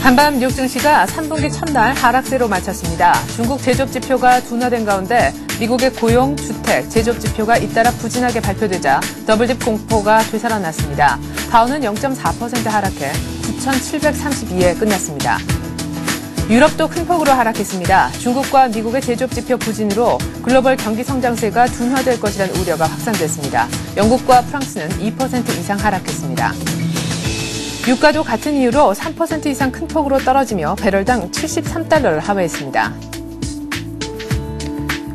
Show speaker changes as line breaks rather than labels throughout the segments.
한밤 뉴욕 증시가 3분기 첫날 하락세로 마쳤습니다. 중국 제조업 지표가 둔화된 가운데 미국의 고용, 주택, 제조업 지표가 잇따라 부진하게 발표되자 더블딥 공포가 되살아났습니다. 다우는 0.4% 하락해 9,732에 끝났습니다. 유럽도 큰 폭으로 하락했습니다. 중국과 미국의 제조업 지표 부진으로 글로벌 경기 성장세가 둔화될 것이라는 우려가 확산됐습니다. 영국과 프랑스는 2% 이상 하락했습니다. 유가도 같은 이유로 3% 이상 큰 폭으로 떨어지며 배럴당 73달러를 하회했습니다.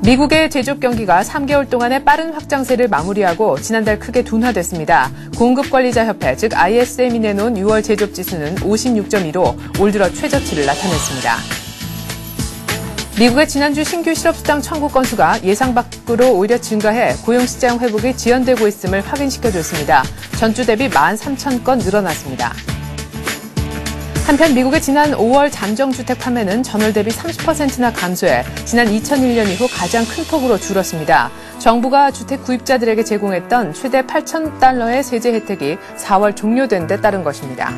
미국의 제조업 경기가 3개월 동안의 빠른 확장세를 마무리하고 지난달 크게 둔화됐습니다. 공급관리자협회, 즉 ISM이 내놓은 6월 제조업 지수는 56.2로 올 들어 최저치를 나타냈습니다. 미국의 지난주 신규 실업수당 청구 건수가 예상 밖으로 오히려 증가해 고용시장 회복이 지연되고 있음을 확인시켜줬습니다. 전주 대비 13,000건 늘어났습니다. 한편 미국의 지난 5월 잠정주택 판매는 전월 대비 30%나 감소해 지난 2001년 이후 가장 큰 폭으로 줄었습니다. 정부가 주택 구입자들에게 제공했던 최대 $8,000의 세제 혜택이 4월 종료된 데 따른 것입니다.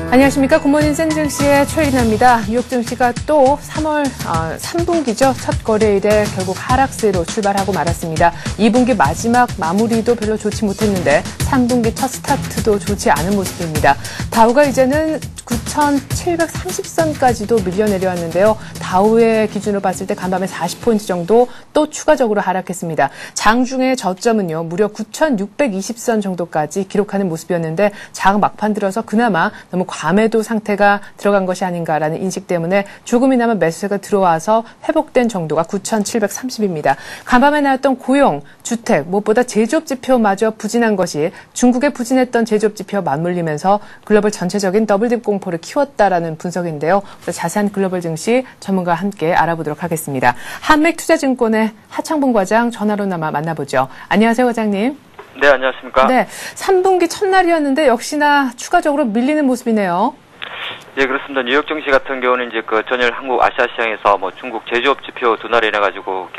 안녕하십니까. 굿모닝 샌증시의 최인아입니다. 뉴욕 증시가 또 3분기죠. 첫 거래일에 결국 하락세로 출발하고 말았습니다. 2분기 마지막 마무리도 별로 좋지 못했는데 3분기 첫 스타트도 좋지 않은 모습입니다. 다우가 이제는 9,730선까지도 밀려 내려왔는데요. 다우의 기준으로 봤을 때 간밤에 40포인트 정도 또 추가적으로 하락했습니다. 장중의 저점은요. 무려 9,620선 정도까지 기록하는 모습이었는데 장 막판 들어서 그나마 너무 과매도 상태가 들어간 것이 아닌가라는 인식 때문에 조금이나마 매수세가 들어와서 회복된 정도가 9,730입니다. 간밤에 나왔던 고용, 주택, 무엇보다 제조업 지표마저 부진한 것이 중국의 부진했던 제조업 지표와 맞물리면서 글로벌 전체적인 더블딥 공포를 키웠다라는 분석인데요. 자세한 글로벌 증시 전문가와 함께 알아보도록 하겠습니다. 한맥투자증권의 하창봉 과장 전화로나마 만나보죠. 안녕하세요, 과장님.
네, 안녕하십니까.
네, 3분기 첫날이었는데 역시나 추가적으로 밀리는 모습이네요.
예, 그렇습니다. 뉴욕 증시 같은 경우는 이제 전일 한국 아시아 시장에서 중국 제조업 지표 둔화로 인해 가지고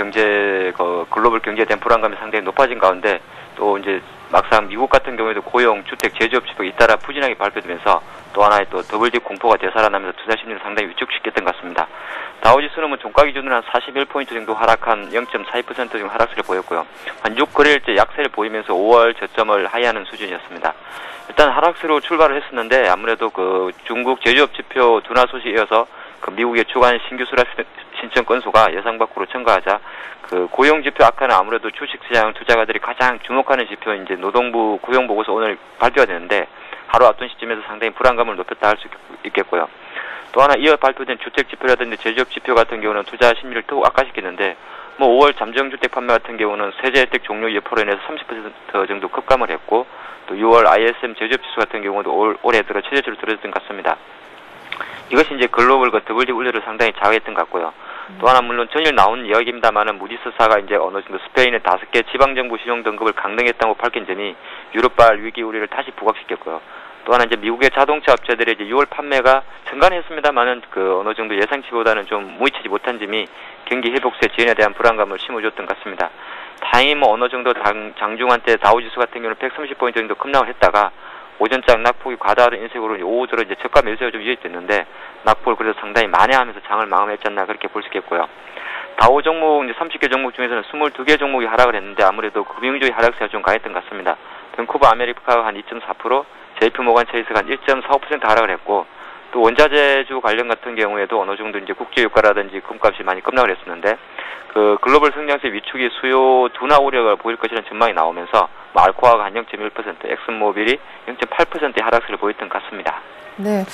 글로벌 경제에 대한 불안감이 상당히 높아진 가운데 또 이제 막상 미국 같은 경우에도 고용, 주택, 제조업 지표가 잇따라 부진하게 발표되면서 또 하나의 또 더블딥 공포가 되살아나면서 투자 심리를 상당히 위축시켰던 것 같습니다. 다우지수는 종가 기준으로 한 41포인트 정도 하락한 0.42% 정도 하락세를 보였고요. 한 6거래일째 약세를 보이면서 5월 저점을 하회하는 수준이었습니다. 일단 하락세로 출발을 했었는데 아무래도 중국 제조업 지표 둔화 소식에 이어서 미국의 주간 신규 수락 신청 건수가 예상 밖으로 증가하자 고용 지표 악화는 아무래도 주식시장 투자가들이 가장 주목하는 지표 이제 노동부 고용 보고서 오늘 발표가 되는데 하루 앞둔 시점에서 상당히 불안감을 높였다 할 수 있겠고요. 또 하나 이어 발표된 주택 지표라든지 제조업 지표 같은 경우는 투자 심리를 더욱 악화시키는데 5월 잠정주택 판매 같은 경우는 세제 혜택 종료 여파로 인해서 30% 정도 급감을 했고 또 6월 ISM 제조업 지수 같은 경우도 올해 들어 최저치로 들어졌던 것 같습니다. 이것이 이제 글로벌 더블딥 우려를 상당히 자극했던 것 같고요. 또 하나 물론 전일 나온 이야기입니다만은 무디스사가 이제 어느 정도 스페인의 5개 지방정부 신용 등급을 강등했다고 밝힌 점이 유럽발 위기 우려를 다시 부각시켰고요. 또 하나 이제 미국의 자동차 업체들의 이제 6월 판매가 증가했습니다만은 어느 정도 예상치보다는 좀 무의치지 못한 점이 경기 회복세 지연에 대한 불안감을 심어줬던 것 같습니다. 다행히 어느 정도 장중한 때 다우지수 같은 경우는 130포인트 정도 급락을 했다가 오전장 낙폭이 과다한 인색으로 오후 들어 이제 저가 매수가 좀 이어졌는데 낙폭을 그래도 상당히 만회하면서 장을 마감했지 않나 그렇게 볼 수 있겠고요. 다우 종목 이제 30개 종목 중에서는 22개 종목이 하락을 했는데 아무래도 금융주의 하락세가 좀 강했던 것 같습니다. 벤쿠버 아메리카가 한 2.4%, JP 모건 체이스가 한 1.45% 하락을 했고 또 원자재주 관련 같은 경우에도 어느 정도 이제 국제유가라든지 금값이 많이 급락을 했었는데 글로벌 성장세 위축이 수요 둔화 우려가 보일 것이라는 전망이 나오면서 알코아가 한 0.1%, 엑슨모빌이 0.8%의 하락세를 보였던 것 같습니다.
네.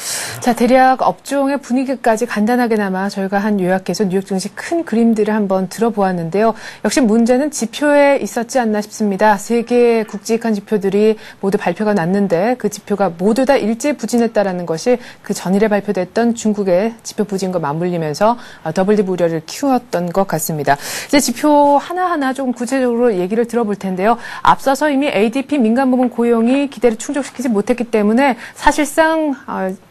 자, 대략 업종의 분위기까지 간단하게나마 저희가 한 요약해서 뉴욕 증시 큰 그림들을 한번 들어보았는데요. 역시 문제는 지표에 있었지 않나 싶습니다. 3개의 굵직한 지표들이 모두 발표가 났는데 그 지표가 모두 다 일제 부진했다라는 것이 그 전일에 발표됐던 중국의 지표 부진과 맞물리면서 더블딥 우려를 키웠던 것 같습니다. 이제 지표 하나하나 조금 구체적으로 얘기를 들어볼 텐데요. 앞서서 앞서서 이미 ADP 민간 부문 고용이 기대를 충족시키지 못했기 때문에 사실상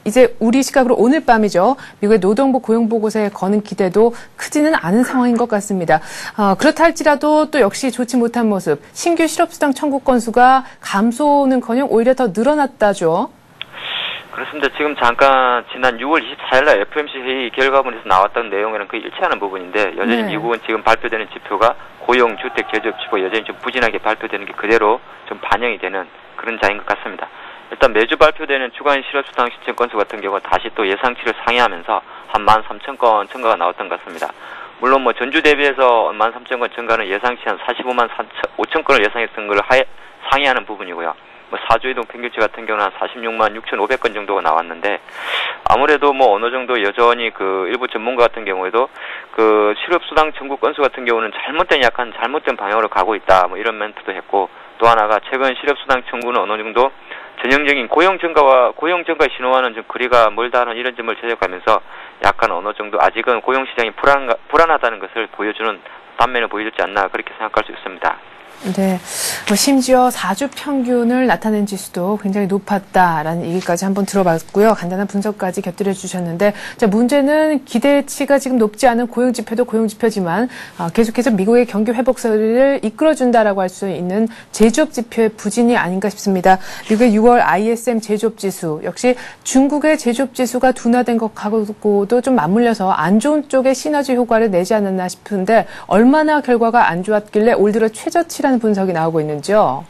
이제 우리 시각으로 오늘 밤이죠. 미국의 노동부 고용보고서에 거는 기대도 크지는 않은 상황인 것 같습니다. 그렇다 할지라도 또 역시 좋지 못한 모습, 신규 실업수당 청구 건수가 감소는커녕 오히려 더 늘어났다죠.
그렇습니다. 지금 잠깐 지난 6월 24일 날 FOMC 회의 결과문에서 나왔던 내용이랑 거의 일치하는 부분인데 여전히 미국은 지금 발표되는 지표가 고용, 주택, 제조업 지표 여전히 좀 부진하게 발표되는 게 그대로 좀 반영이 되는 그런 자인 것 같습니다. 일단 매주 발표되는 주간 실업수당 신청 건수 같은 경우 다시 또 예상치를 상회하면서 한 13,000건 증가가 나왔던 것 같습니다. 물론 뭐 전주 대비해서 13,000건 증가는 예상치 한 45만 5천 건을 예상했던 걸 상회하는 부분이고요. 뭐 4주 이동 평균치 같은 경우는 한 46만 6,500건 정도가 나왔는데 아무래도 뭐 어느 정도 여전히 그 일부 전문가 같은 경우에도 그 실업수당 청구 건수 같은 경우는 약간 잘못된 방향으로 가고 있다 뭐 이런 멘트도 했고 또 하나가 최근 실업수당 청구는 어느 정도 전형적인 고용 증가 신호와는 좀 거리가 멀다는 이런 점을 지적하면서 약간 어느 정도 아직은 고용 시장이 불안하다는 것을 보여주는 단면을 보여주지 않나 그렇게 생각할 수 있습니다.
네, 뭐 심지어 4주 평균을 나타낸 지수도 굉장히 높았다라는 얘기까지 한번 들어봤고요. 간단한 분석까지 곁들여 주셨는데, 자, 문제는 기대치가 지금 높지 않은 고용지표도 고용지표지만 계속해서 미국의 경기 회복세를 이끌어준다라고 할 수 있는 제조업 지표의 부진이 아닌가 싶습니다. 미국의 6월 ISM 제조업 지수 역시 중국의 제조업 지수가 둔화된 것하고도 좀 맞물려서 안 좋은 쪽의 시너지 효과를 내지 않았나 싶은데 얼마나 결과가 안 좋았길래 올 들어 최저치라는 분석이 나오고 있는지요?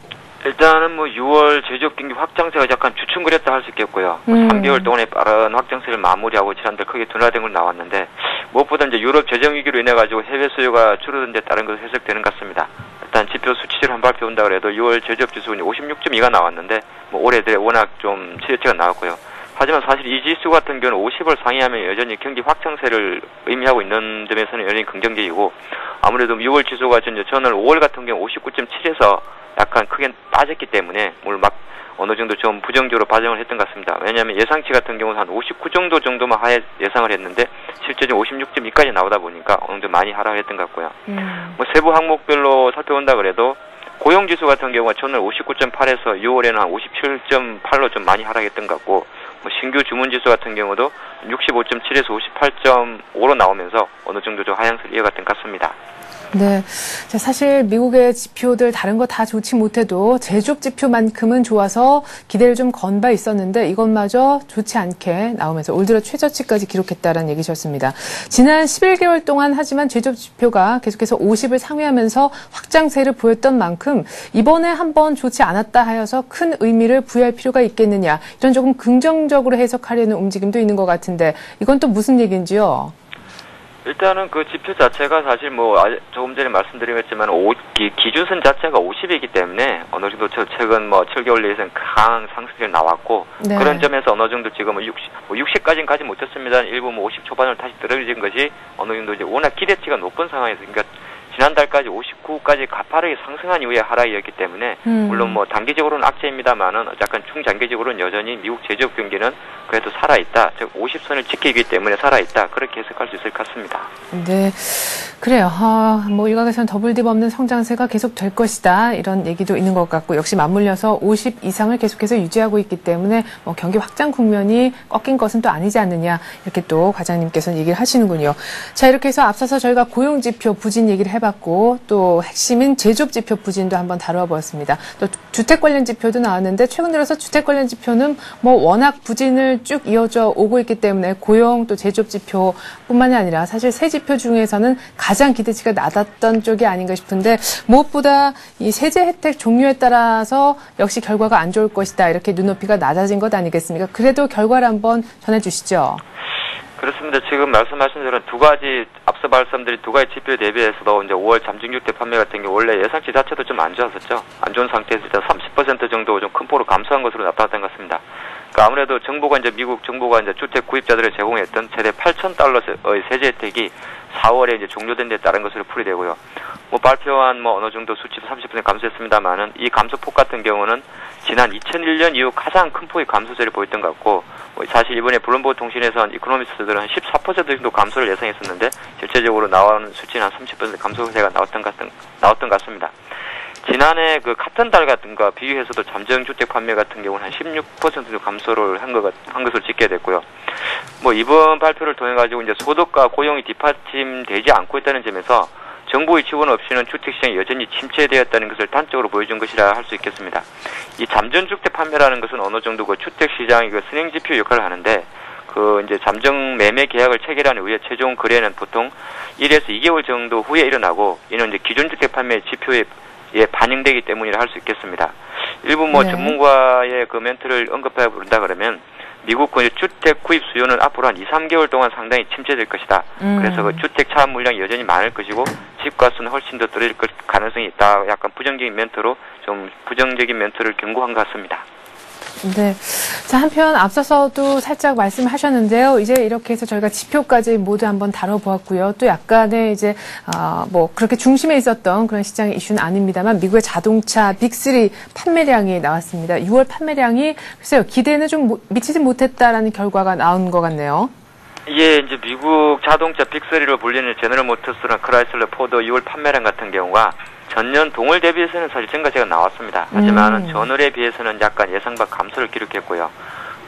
일단은 뭐 6월 제조업 경기 확장세가 약간 주춤거렸다 할 수 있겠고요. 3개월 동안의 빠른 확장세를 마무리하고 지난달 크게 둔화된 걸 나왔는데 무엇보다 이제 유럽 재정 위기로 인해 가지고 해외 수요가 줄어든 데 따른 것으로 해석되는 것 같습니다. 일단 지표 수치를 한 발표 온다 그래도 6월 제조업 지수는 56.2가 나왔는데 뭐 올해 들에 워낙 좀 최저치가 나왔고요. 하지만 사실 이 지수 같은 경우는 50을 상회하면 여전히 경기 확장세를 의미하고 있는 점에서는 여전히 긍정적이고 아무래도 6월 지수가 저는 5월 같은 경우 59.7에서 약간 크게 빠졌기 때문에 오늘 막 어느 정도 좀 부정적으로 반영을 했던 것 같습니다. 왜냐하면 예상치 같은 경우는 한 59 정도만 예상을 했는데 실제로 56.2까지 나오다 보니까 어느 정도 많이 하락했던 것 같고요. 뭐 세부 항목별로 살펴본다 그래도 고용지수 같은 경우가 전월 59.8에서 6월에는 한 57.8로 좀 많이 하락했던 것 같고 뭐 신규 주문지수 같은 경우도 65.7에서 58.5로 나오면서 어느 정도 좀 하향세를 이어갔던 것 같습니다.
네. 자, 사실 미국의 지표들 다른 거 다 좋지 못해도 제조업 지표만큼은 좋아서 기대를 좀 건 바 있었는데 이것마저 좋지 않게 나오면서 올 들어 최저치까지 기록했다라는 얘기셨습니다. 지난 11개월 동안 하지만 제조업 지표가 계속해서 50을 상회하면서 확장세를 보였던 만큼 이번에 한번 좋지 않았다 하여서 큰 의미를 부여할 필요가 있겠느냐 이런 조금 긍정적으로 해석하려는 움직임도 있는 것 같은데 이건 또 무슨 얘기인지요?
일단은 그 지표 자체가 사실 뭐 조금 전에 말씀드렸지만 기준선 자체가 50이기 때문에 어느 정도 최근 뭐 7개월 내에서는 강한 상승세가 나왔고 네. 그런 점에서 어느 정도 지금은 60까지는 가지 못했습니다. 일부 뭐 50 초반으로 다시 떨어진 것이 어느 정도 이제 워낙 기대치가 높은 상황에서 그러니까 지난달까지 59까지 가파르게 상승한 이후에 하락이었기 때문에 물론 뭐 단기적으로는 악재입니다만은 약간 중장기적으로는 여전히 미국 제조업 경기는 그래도 살아있다. 즉 50선을 지키기 때문에 살아있다. 그렇게 해석할 수 있을 것 같습니다.
네, 그래요. 뭐 일각에서는 더블딥 없는 성장세가 계속 될 것이다. 이런 얘기도 있는 것 같고 역시 맞물려서 50 이상을 계속해서 유지하고 있기 때문에 뭐 경기 확장 국면이 꺾인 것은 또 아니지 않느냐. 이렇게 또 과장님께서는 얘기를 하시는군요. 자, 이렇게 해서 앞서서 저희가 고용지표 부진 얘기를 해봤고 또 핵심인 제조업 지표 부진도 한번 다뤄보았습니다. 또 주택 관련 지표도 나왔는데 최근 들어서 주택 관련 지표는 뭐 워낙 부진을 쭉 이어져 오고 있기 때문에 고용 또 제조업 지표뿐만이 아니라 사실 세 지표 중에서는 가장 기대치가 낮았던 쪽이 아닌가 싶은데 무엇보다 이 세제 혜택 종류에 따라서 역시 결과가 안 좋을 것이다 이렇게 눈높이가 낮아진 것 아니겠습니까? 그래도 결과를 한번 전해주시죠.
그렇습니다. 지금 말씀하신 대로 두 가지 앞서 말씀드린 두 가지 지표 대비해서도 이제 5월 잠정주택 판매 같은 경우 원래 예상치 자체도 좀 안 좋았었죠. 안 좋은 상태에서 일단 30% 정도 좀 큰 폭으로 감소한 것으로 나타났던 것 같습니다. 그러니까 아무래도 미국 정부가 이제 주택 구입자들을 제공했던 최대 $8,000의 세제 혜택이 4월에 이제 종료된 데 따른 것으로 풀이되고요. 뭐 발표한 뭐 어느 정도 수치도 30% 감소했습니다만은 이 감소폭 같은 경우는 지난 2001년 이후 가장 큰 폭의 감소세를 보였던 것 같고 사실 이번에 블룸버그 통신에서 이코노미스트들은 한 14% 정도 감소를 예상했었는데 실제적으로 나오는 수치는 한 30% 감소세가 나왔던 것 같습니다. 지난해 그 같은 달 같은 거 비교해서도 잠정주택 판매 같은 경우는 한 16% 정도 감소를 한 것을 찍게 됐고요. 뭐 이번 발표를 통해 가지고 이제 소득과 고용이 뒷받침되지 않고 있다는 점에서 정부의 지원 없이는 주택시장이 여전히 침체되었다는 것을 단적으로 보여준 것이라 할 수 있겠습니다. 이 잠정주택 판매라는 것은 어느 정도 그 주택시장의 그 선행지표 역할을 하는데, 그 이제 잠정 매매 계약을 체결한 후에 최종 거래는 보통 1에서 2개월 정도 후에 일어나고, 이는 이제 기존주택 판매 지표에 반영되기 때문이라 할 수 있겠습니다. 일부 뭐 전문가의 그 멘트를 언급해 본다 그러면 미국 그 주택 구입 수요는 앞으로 한 2, 3개월 동안 상당히 침체될 것이다. 그래서 그 주택 차업 물량이 여전히 많을 것이고 집값은 훨씬 더 떨어질 가능성이 있다. 약간 부정적인 멘트를 경고한 것 같습니다.
네. 자, 한편 앞서서도 살짝 말씀하셨는데요. 이제 이렇게 해서 저희가 지표까지 모두 한번 다뤄보았고요. 또 약간의 이제, 뭐, 그렇게 중심에 있었던 그런 시장의 이슈는 아닙니다만, 미국의 자동차 빅3 판매량이 나왔습니다. 6월 판매량이, 글쎄요, 기대는 좀 미치지 못했다라는 결과가 나온 것 같네요.
예, 이제 미국 자동차 빅3로 불리는 제너럴 모터스랑 크라이슬러, 포드 6월 판매량 같은 경우가 전년 동월 대비해서는 사실 증가세가 나왔습니다. 하지만 전월에 비해서는 약간 예상 밖 감소를 기록했고요.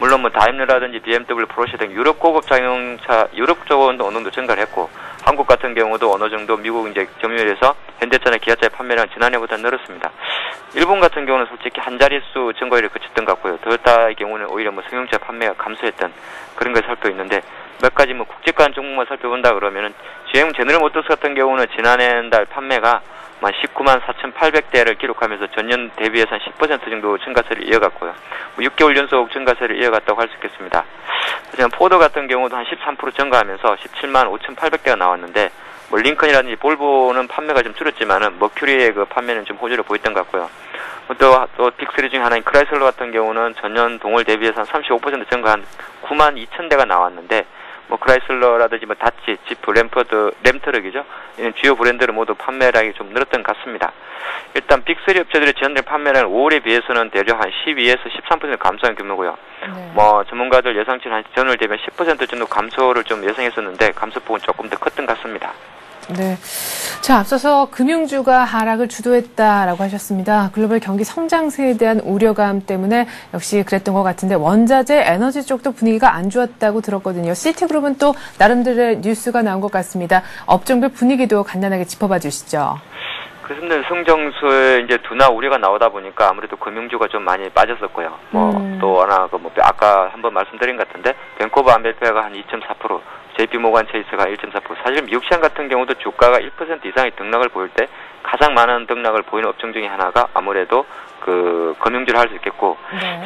물론 뭐 다임러라든지 BMW, 포르쉐 등 유럽 고급 자동차, 유럽 쪽은 어느 정도 증가를 했고, 한국 같은 경우도 어느 정도 미국 이제 점유율에서 현대차나 기아차의 판매량은 지난해보다 늘었습니다. 일본 같은 경우는 솔직히 한 자릿수 증가율을 그쳤던 것 같고요. 토요타의 경우는 오히려 뭐 승용차 판매가 감소했던 그런 걸 살펴 있는데, 몇 가지 뭐 국제간 종목만 살펴본다 그러면은 GM 제너럴 모터스 같은 경우는 지난해 달 판매가 19만 4,800대를 기록하면서 전년 대비해서 한 10% 정도 증가세를 이어갔고요. 6개월 연속 증가세를 이어갔다고 할 수 있겠습니다. 하지만 포드 같은 경우도 한 13% 증가하면서 17만 5,800대가 나왔는데, 뭐 링컨이라든지 볼보는 판매가 좀 줄었지만은 머큐리의 그 판매는 좀 호조를 보였던 것 같고요. 또 빅3 중 하나인 크라이슬러 같은 경우는 전년 동월 대비해서 한 35% 증가한 9만 2,000대가 나왔는데, 뭐 크라이슬러라든지 뭐 다치, 지프, 램트럭이죠. 이런 주요 브랜드를 모두 판매량이 좀 늘었던 것 같습니다. 일단 빅3 업체들의 지난달 판매량은 5월에 비해서는 대략 한 12에서 13% 감소한 규모고요. 뭐 전문가들 예상치는 한 전월 대비 10% 정도 감소를 좀 예상했었는데 감소폭은 조금 더 컸던 것 같습니다.
네. 자, 앞서서 금융주가 하락을 주도했다라고 하셨습니다. 글로벌 경기 성장세에 대한 우려감 때문에 역시 그랬던 것 같은데, 원자재, 에너지 쪽도 분위기가 안 좋았다고 들었거든요. 시티그룹은 또 나름대로의 뉴스가 나온 것 같습니다. 업종별 분위기도 간단하게 짚어봐 주시죠.
그렇습니다. 성장수에 이제 둔화 우려가 나오다 보니까 아무래도 금융주가 좀 많이 빠졌었고요. 또 하나 아까 한번 말씀드린 것 같은데, 뱅크 오브 아메리카가 한 2.4%, JP 모간 체이스가 1.4%. 사실 미국 시장 같은 경우도 주가가 1% 이상의 등락을 보일 때 가장 많은 등락을 보이는 업종 중에 하나가 아무래도 그 금융주를 할 수 있겠고,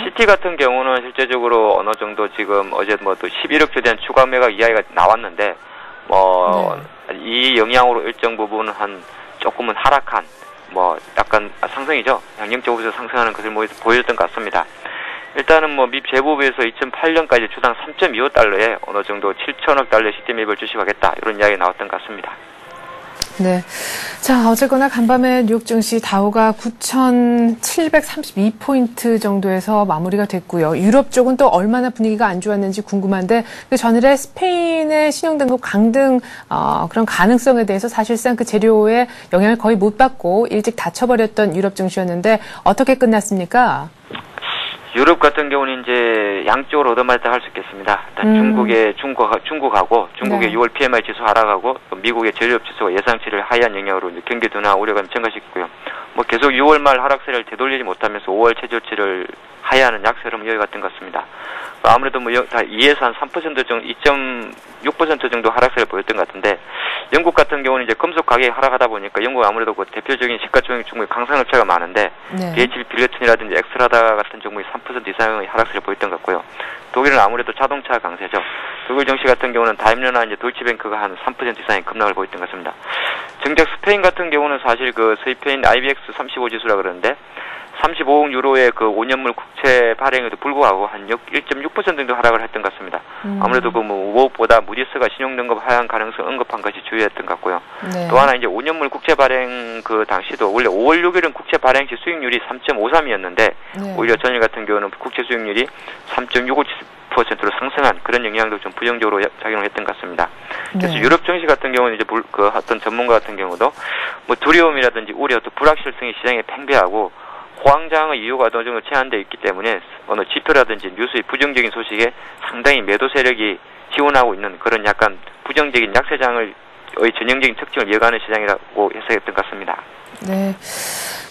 시티 같은 경우는 실제적으로 어느 정도 지금 어제 뭐 또 11억에 대한 추가 매각 이야기가 나왔는데, 이 영향으로 일정 부분은 조금은 하락한, 약간 상승이죠. 양형적으로 상승하는 것을 보여줬던 것 같습니다. 일단은 미 재무부에서 2008년까지 주당 3.25달러에 어느 정도 7천억 달러 시대 매입을 주식하겠다, 이런 이야기가 나왔던 것 같습니다.
네. 자, 어쨌거나 간밤에 뉴욕 증시 다우가 9,732포인트 정도에서 마무리가 됐고요. 유럽 쪽은 또 얼마나 분위기가 안 좋았는지 궁금한데, 그 전일에 스페인의 신용등급 강등, 그런 가능성에 대해서 사실상 그 재료의 영향을 거의 못 받고 일찍 닫혀버렸던 유럽 증시였는데, 어떻게 끝났습니까?
유럽 같은 경우는 이제 양쪽으로 얻어맞았다 할 수 있겠습니다. 일단 중국하고 중국의 6월 PMI 지수 하락하고 또 미국의 제조업 지수가 예상치를 하회한 영향으로 이제 경기 둔화 우려감이 증가시켰고요. 계속 6월 말 하락세를 되돌리지 못하면서 5월 최저치를 하회하는 약세를 이어갔던 것 같습니다. 아무래도 다 2에서 한 3% 정도, 2.6% 정도 하락세를 보였던 것 같은데, 영국 같은 경우는 이제 금속 가격이 하락하다 보니까 영국 아무래도 그 대표적인 시가총액 종목이 강산업체가 많은데, BHP 빌리튼이라든지 엑스라다 같은 종목이 3% 이상의 하락세를 보였던 것 같고요. 독일은 아무래도 자동차 강세죠. 독일 증시 같은 경우는 다임러나 이제 도이치뱅크가 한 3% 이상의 급락을 보였던 것 같습니다. 정작 스페인 같은 경우는 사실 그 스페인 IBX 35 지수라 그러는데, 35억 유로의 그 5년물 국채 발행에도 불구하고 한 1.6% 정도 하락을 했던 것 같습니다. 아무래도 무엇보다 무디스가 신용등급 하향 가능성 언급한 것이 주요했던 것 같고요. 또 하나 이제 5년물 국채 발행 그 당시도 원래 5월 6일은 국채 발행 시 수익률이 3.53이었는데 오히려 전일 같은 경우는 국채 수익률이 3.65%로 상승한 그런 영향도 좀 부정적으로 작용을 했던 것 같습니다. 그래서 유럽 증시 같은 경우는 이제 어떤 전문가 같은 경우도 뭐 두려움이라든지 우려 또 불확실성이 시장에 팽배하고 호황장의 이유가 어느 정도 제한되어 있기 때문에 어느 지표라든지 뉴스의 부정적인 소식에 상당히 매도 세력이 지원하고 있는 그런 약간 부정적인 약세장의 전형적인 특징을 이어가는 시장이라고 해석했던 것 같습니다.
네.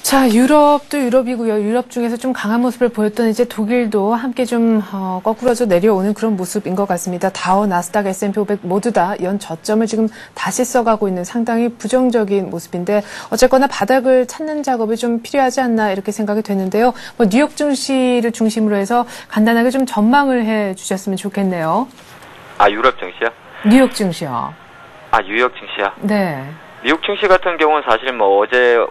자, 유럽도 유럽이고요. 유럽 중에서 좀 강한 모습을 보였던 이제 독일도 함께 좀 거꾸러져 내려오는 그런 모습인 것 같습니다. 다우, 나스닥, S&P 500 모두 다 연 저점을 지금 다시 써가고 있는 상당히 부정적인 모습인데 어쨌거나 바닥을 찾는 작업이 좀 필요하지 않나 이렇게 생각이 되는데요. 뭐 뉴욕 증시를 중심으로 해서 간단하게 좀 전망을 해 주셨으면 좋겠네요.
아, 유럽 증시요?
뉴욕 증시요.
아, 뉴욕 증시요?
네.
미국 증시 같은 경우는 사실 뭐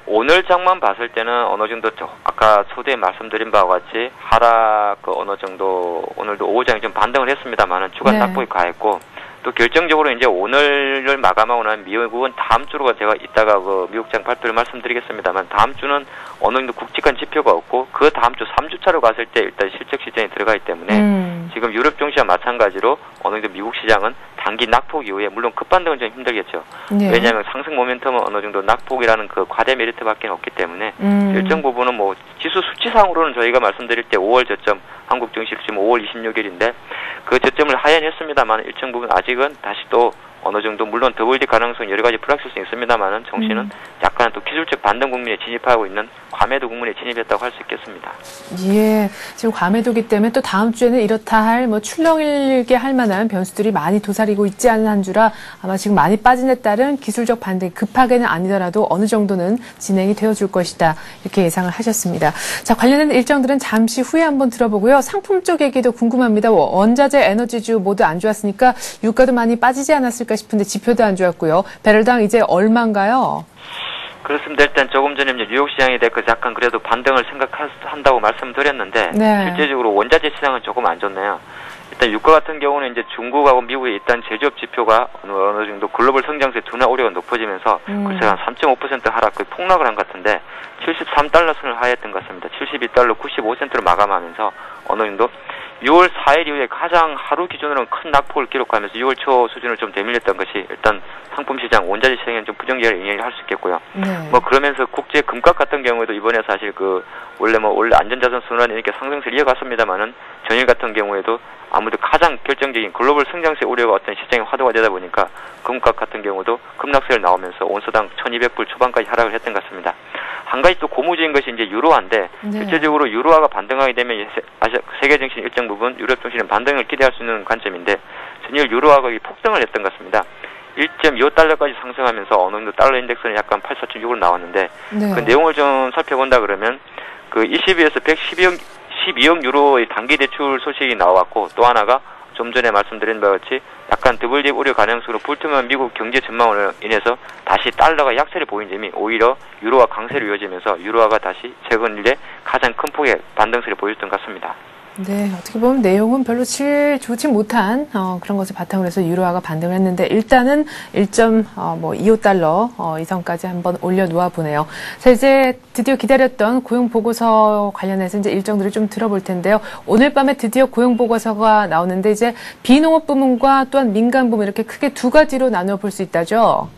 오늘 장만 봤을 때는 어느 정도 아까 초대에 말씀드린 바와 같이 하락 어느 정도 오늘도 오후장에 좀 반등을 했습니다만은 주간 낙폭이 가했고 또 결정적으로 이제 오늘을 마감하고 난 미국은 다음 주로 제가 이따가 그 미국장 발표를 말씀드리겠습니다만 다음 주는 어느 정도 굵직한 지표가 없고 그 다음 주 3주차로 갔을 때 일단 실적 시장에 들어가기 때문에 지금 유럽 증시와 마찬가지로 어느 정도 미국 시장은 단기 낙폭 이후에 물론 급반등은 좀 힘들겠죠. 네. 왜냐하면 상승 모멘텀은 어느 정도 낙폭이라는 그 과대 메리트밖에 없기 때문에 일정 부분은 뭐 지수 수치상으로는 저희가 말씀드릴 때 5월 저점 한국 증시 지금 5월 26일인데 그 저점을 하회했습니다만 일정 부분 아직은 다시 또 어느 정도 물론 더블디 가능성 여러 가지 불확실성이 있습니다만은 정시는 약간 또 기술적 반등 국면에 진입하고 있는 과매도 국면에 진입했다고 할 수 있겠습니다. 예,
지금 과매도기 때문에 또 다음 주에는 이렇다 할 뭐 출렁일게 할 만한 변수들이 많이 도사리고 있지 않은 한 주라 아마 지금 많이 빠진 데 따른 기술적 반등 급하게는 아니더라도 어느 정도는 진행이 되어줄 것이다 이렇게 예상을 하셨습니다. 자, 관련된 일정들은 잠시 후에 한번 들어보고요. 상품 쪽 얘기도 궁금합니다. 원자재, 에너지주 모두 안 좋았으니까 유가도 많이 빠지지 않았을까 싶은데 지표도 안 좋았고요. 배럴당 이제 얼마인가요?
그렇습니다. 일단 조금 전에 뉴욕 시장에 대해 약간 그래도 반등을 생각한다고 말씀드렸는데 실제적으로 원자재 시장은 조금 안 좋네요. 일단 유가 같은 경우는 이제 중국하고 미국의 일단 제조업 지표가 어느 정도 글로벌 성장세 둔화 우려가 높아지면서 글쎄 한 3.5% 하락 거의 폭락을 한 것 같은데 73달러 선을 하회했던 것 같습니다. 72달러 95센트로 마감하면서 어느 정도 6월 4일 이후에 가장 하루 기준으로는 큰 낙폭을 기록하면서 6월 초 수준을 좀 되밀렸던 것이 일단 상품 시장, 원자재 시장에는 좀 부정적인 영향을 할 수 있겠고요. 뭐 그러면서 국제 금값 같은 경우에도 이번에 사실 원래 안전자산 순환 이렇게 상승세를 이어갔습니다만은 전일 같은 경우에도 아무래도 가장 결정적인 글로벌 성장세 우려가 어떤 시장의 화두가 되다 보니까 금값 같은 경우도 급락세를 나오면서 온스당 1200불 초반까지 하락을 했던 것 같습니다. 한 가지 또 고무적인 것이 이제 유로화인데 실제적으로 유로화가 반등하게 되면 세계 증시 일정 부분 유럽 증시는 반등을 기대할 수 있는 관점인데 전일 유로화가 폭등을 했던 것 같습니다. 1.25달러까지 상승하면서 어느 정도 달러 인덱스는 약간 84.6으로 나왔는데 그 내용을 좀 살펴본다 그러면 그 20위에서 112억 유로의 단기 대출 소식이 나왔고 또 하나가 좀 전에 말씀드린 바와 같이 약간 더블 우려 가능성으로 불투명한 미국 경제 전망으로 인해서 다시 달러가 약세를 보인 점이 오히려 유로화 강세로 이어지면서 유로화가 다시 최근 일에 가장 큰 폭의 반등세를 보였던 것 같습니다.
네, 어떻게 보면 내용은 별로 좋지 못한 그런 것을 바탕으로 해서 유로화가 반등을 했는데 일단은 1.25달러 이상까지 한번 올려놓아 보네요. 자, 이제 드디어 기다렸던 고용 보고서 관련해서 이제 일정들을 좀 들어볼 텐데요. 오늘 밤에 드디어 고용 보고서가 나오는데 이제 비농업 부문과 또한 민간 부문 이렇게 크게 두 가지로 나누어 볼 수 있다죠.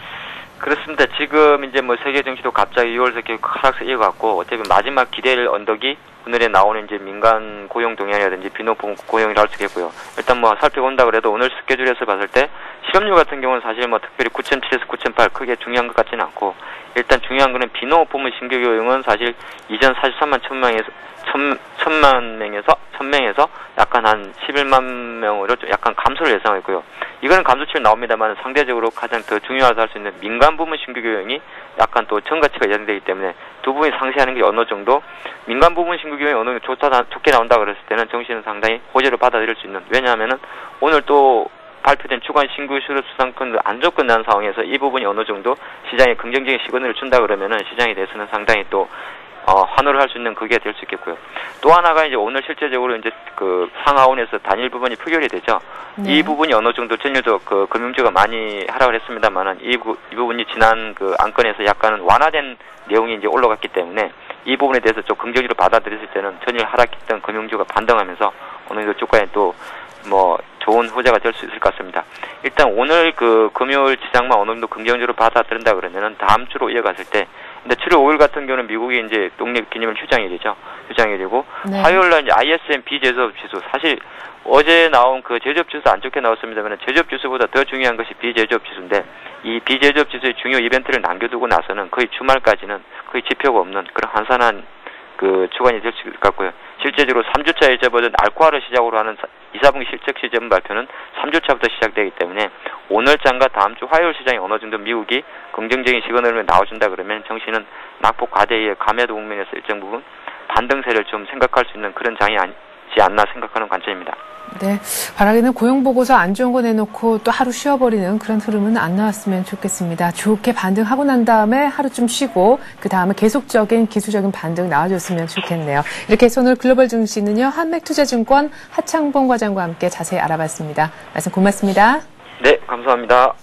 그렇습니다. 지금 이제 세계 증시도 갑자기 6월에서 하락세 이어갔고 어차피 마지막 기대를 언덕이 오늘에 나오는 이제 민간 고용 동향이라든지 비농업 고용이라 할 수 있겠고요. 일단 살펴본다 그래도 오늘 스케줄에서 봤을 때 실업률 같은 경우는 사실 특별히 9.7에서 9.8 크게 중요한 것 같지는 않고 일단 중요한 거는 비농업 부문 신규 고용은 사실 이전 43만 1000명에서 약간 한 11만 명으로 좀 약간 감소를 예상했고요. 이거는 감소치로 나옵니다만 상대적으로 가장 더 중요하다 할 수 있는 민간 부문 신규 고용이 약간 또 전가치가 예상되기 때문에 두 부분이 상쇄하는 게 어느 정도 민간 부문 신규 고용이 어느 정도 좋게 나온다 그랬을 때는 정시는 상당히 호재로 받아들일 수 있는 왜냐하면은 오늘 또 발표된 주간 신규 실업 수상권 안 좋게 난 상황에서 이 부분이 어느 정도 시장에 긍정적인 시그널을 준다 그러면은 시장에 대해서는 상당히 또 환호를 할 수 있는 그게 될 수 있겠고요. 또 하나가 이제 오늘 실제적으로 이제 상하원에서 단일 부분이 표결이 되죠. 이 부분이 어느 정도 전일도 금융주가 많이 하락을 했습니다만은 이 부분이 지난 안건에서 약간은 완화된 내용이 이제 올라갔기 때문에 이 부분에 대해서 좀 긍정적으로 받아들였을 때는 전일 하락했던 금융주가 반등하면서 어느 정도 주가에 또 뭐 좋은 호재가 될 수 있을 것 같습니다. 일단 오늘 그 금요일 시장만 어느 정도 긍정적으로 받아들인다 그러면은 다음 주로 이어갔을 때, 근데 7월 5일 같은 경우는 미국이 이제 독립기념일 휴장일이죠. 휴장일이고, 네. 화요일날 이제 ISM 비제조업 지수, 사실 어제 나온 그 제조업 지수 안 좋게 나왔습니다만 제조업 지수보다 더 중요한 것이 비제조업 지수인데, 이 비제조업 지수의 중요 이벤트를 남겨두고 나서는 거의 주말까지는 거의 지표가 없는 그런 한산한 그 주간이 될 수 있을 것 같고요. 실제적으로 3주차 일자 버전 알코아를 시작으로 하는 2, 4분기 실적 시점 발표는 3주차부터 시작되기 때문에 오늘장과 다음 주 화요일 시장이 어느 정도 미국이 긍정적인 시그널을 나와준다 그러면 정시는 낙폭 과대의 감매도 국면에서 일정 부분 반등세를 좀 생각할 수 있는 그런 장이 아니지 않나 생각하는 관점입니다.
네, 바라기는 고용보고서 안 좋은 거 내놓고 또 하루 쉬어버리는 그런 흐름은 안 나왔으면 좋겠습니다. 좋게 반등하고 난 다음에 하루쯤 쉬고 그 다음에 계속적인 기술적인 반등 나와줬으면 좋겠네요. 이렇게 해서 오늘 글로벌 증시는요, 한맥투자증권 하창봉 과장과 함께 자세히 알아봤습니다. 말씀 고맙습니다.
네, 감사합니다.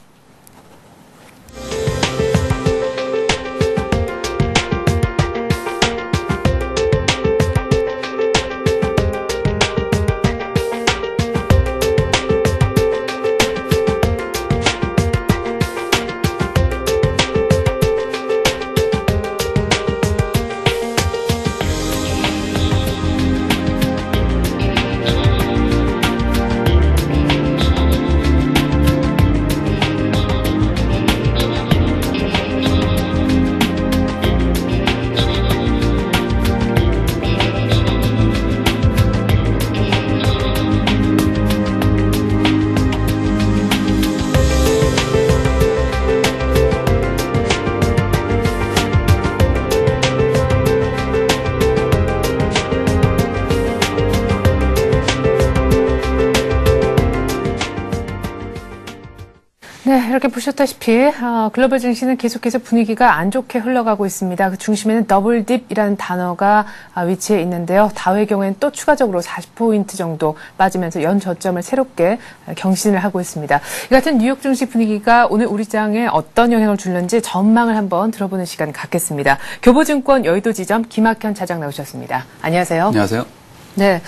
네, 이렇게 보셨다시피 글로벌 증시는 계속해서 분위기가 안 좋게 흘러가고 있습니다. 그 중심에는 더블딥이라는 단어가 위치해 있는데요. 다우의 경우에는 또 추가적으로 40포인트 정도 빠지면서 연 저점을 새롭게 경신을 하고 있습니다. 이 같은 뉴욕 증시 분위기가 오늘 우리 장에 어떤 영향을 줄는지 전망을 한번 들어보는 시간 갖겠습니다. 교보증권 여의도 지점 김학현 차장 나오셨습니다. 안녕하세요.
안녕하세요.
네,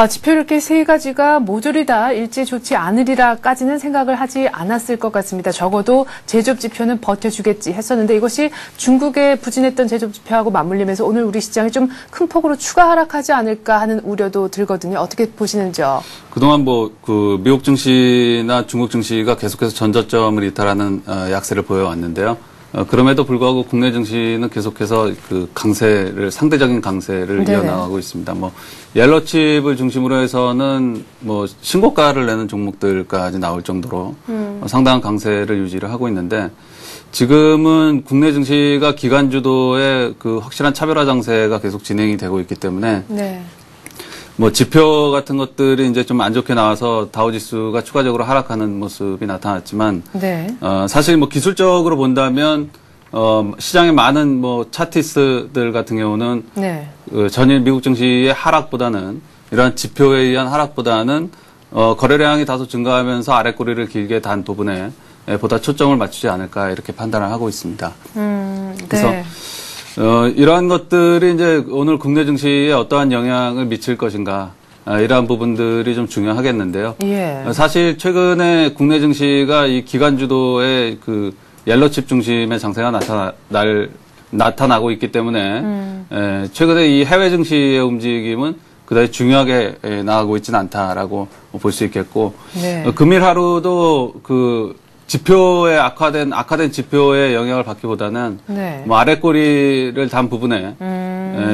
지표 이렇게 세 가지가 모조리 다 일제 좋지 않으리라까지는 생각을 하지 않았을 것 같습니다. 적어도 제조업 지표는 버텨주겠지 했었는데 이것이 중국의 부진했던 제조업 지표하고 맞물리면서 오늘 우리 시장이 좀 큰 폭으로 추가 하락하지 않을까 하는 우려도 들거든요. 어떻게 보시는지요?
그동안 미국 증시나 중국 증시가 계속해서 전저점을 이탈하는 약세를 보여왔는데요. 그럼에도 불구하고 국내 증시는 계속해서 그 상대적인 강세를
네.
이어나가고 있습니다. 옐로칩을 중심으로 해서는 신고가를 내는 종목들까지 나올 정도로 상당한 강세를 유지를 하고 있는데, 지금은 국내 증시가 기관 주도의 그 확실한 차별화 장세가 계속 진행이 되고 있기 때문에,
네.
지표 같은 것들이 이제 좀 안 좋게 나와서 다우지수가 추가적으로 하락하는 모습이 나타났지만,
네.
사실 기술적으로 본다면, 시장의 많은 차티스트들 같은 경우는,
네.
전일 미국 증시의 하락보다는, 이러한 지표에 의한 하락보다는, 거래량이 다소 증가하면서 아래 꼬리를 길게 단 부분에 보다 초점을 맞추지 않을까 이렇게 판단을 하고 있습니다.
네.
그래서, 이러한 것들이 이제 오늘 국내 증시에 어떠한 영향을 미칠 것인가, 이러한 부분들이 좀 중요하겠는데요.
예.
사실 최근에 국내 증시가 이 기관 주도의 그 옐로칩 중심의 장세가 나타나고 있기 때문에, 최근에 이 해외 증시의 움직임은 그다지 중요하게 나가고 있지는 않다라고 볼 수 있겠고,
네.
금일 하루도 지표에 악화된 지표의 영향을 받기보다는,
네.
아래 꼬리를 단 부분에,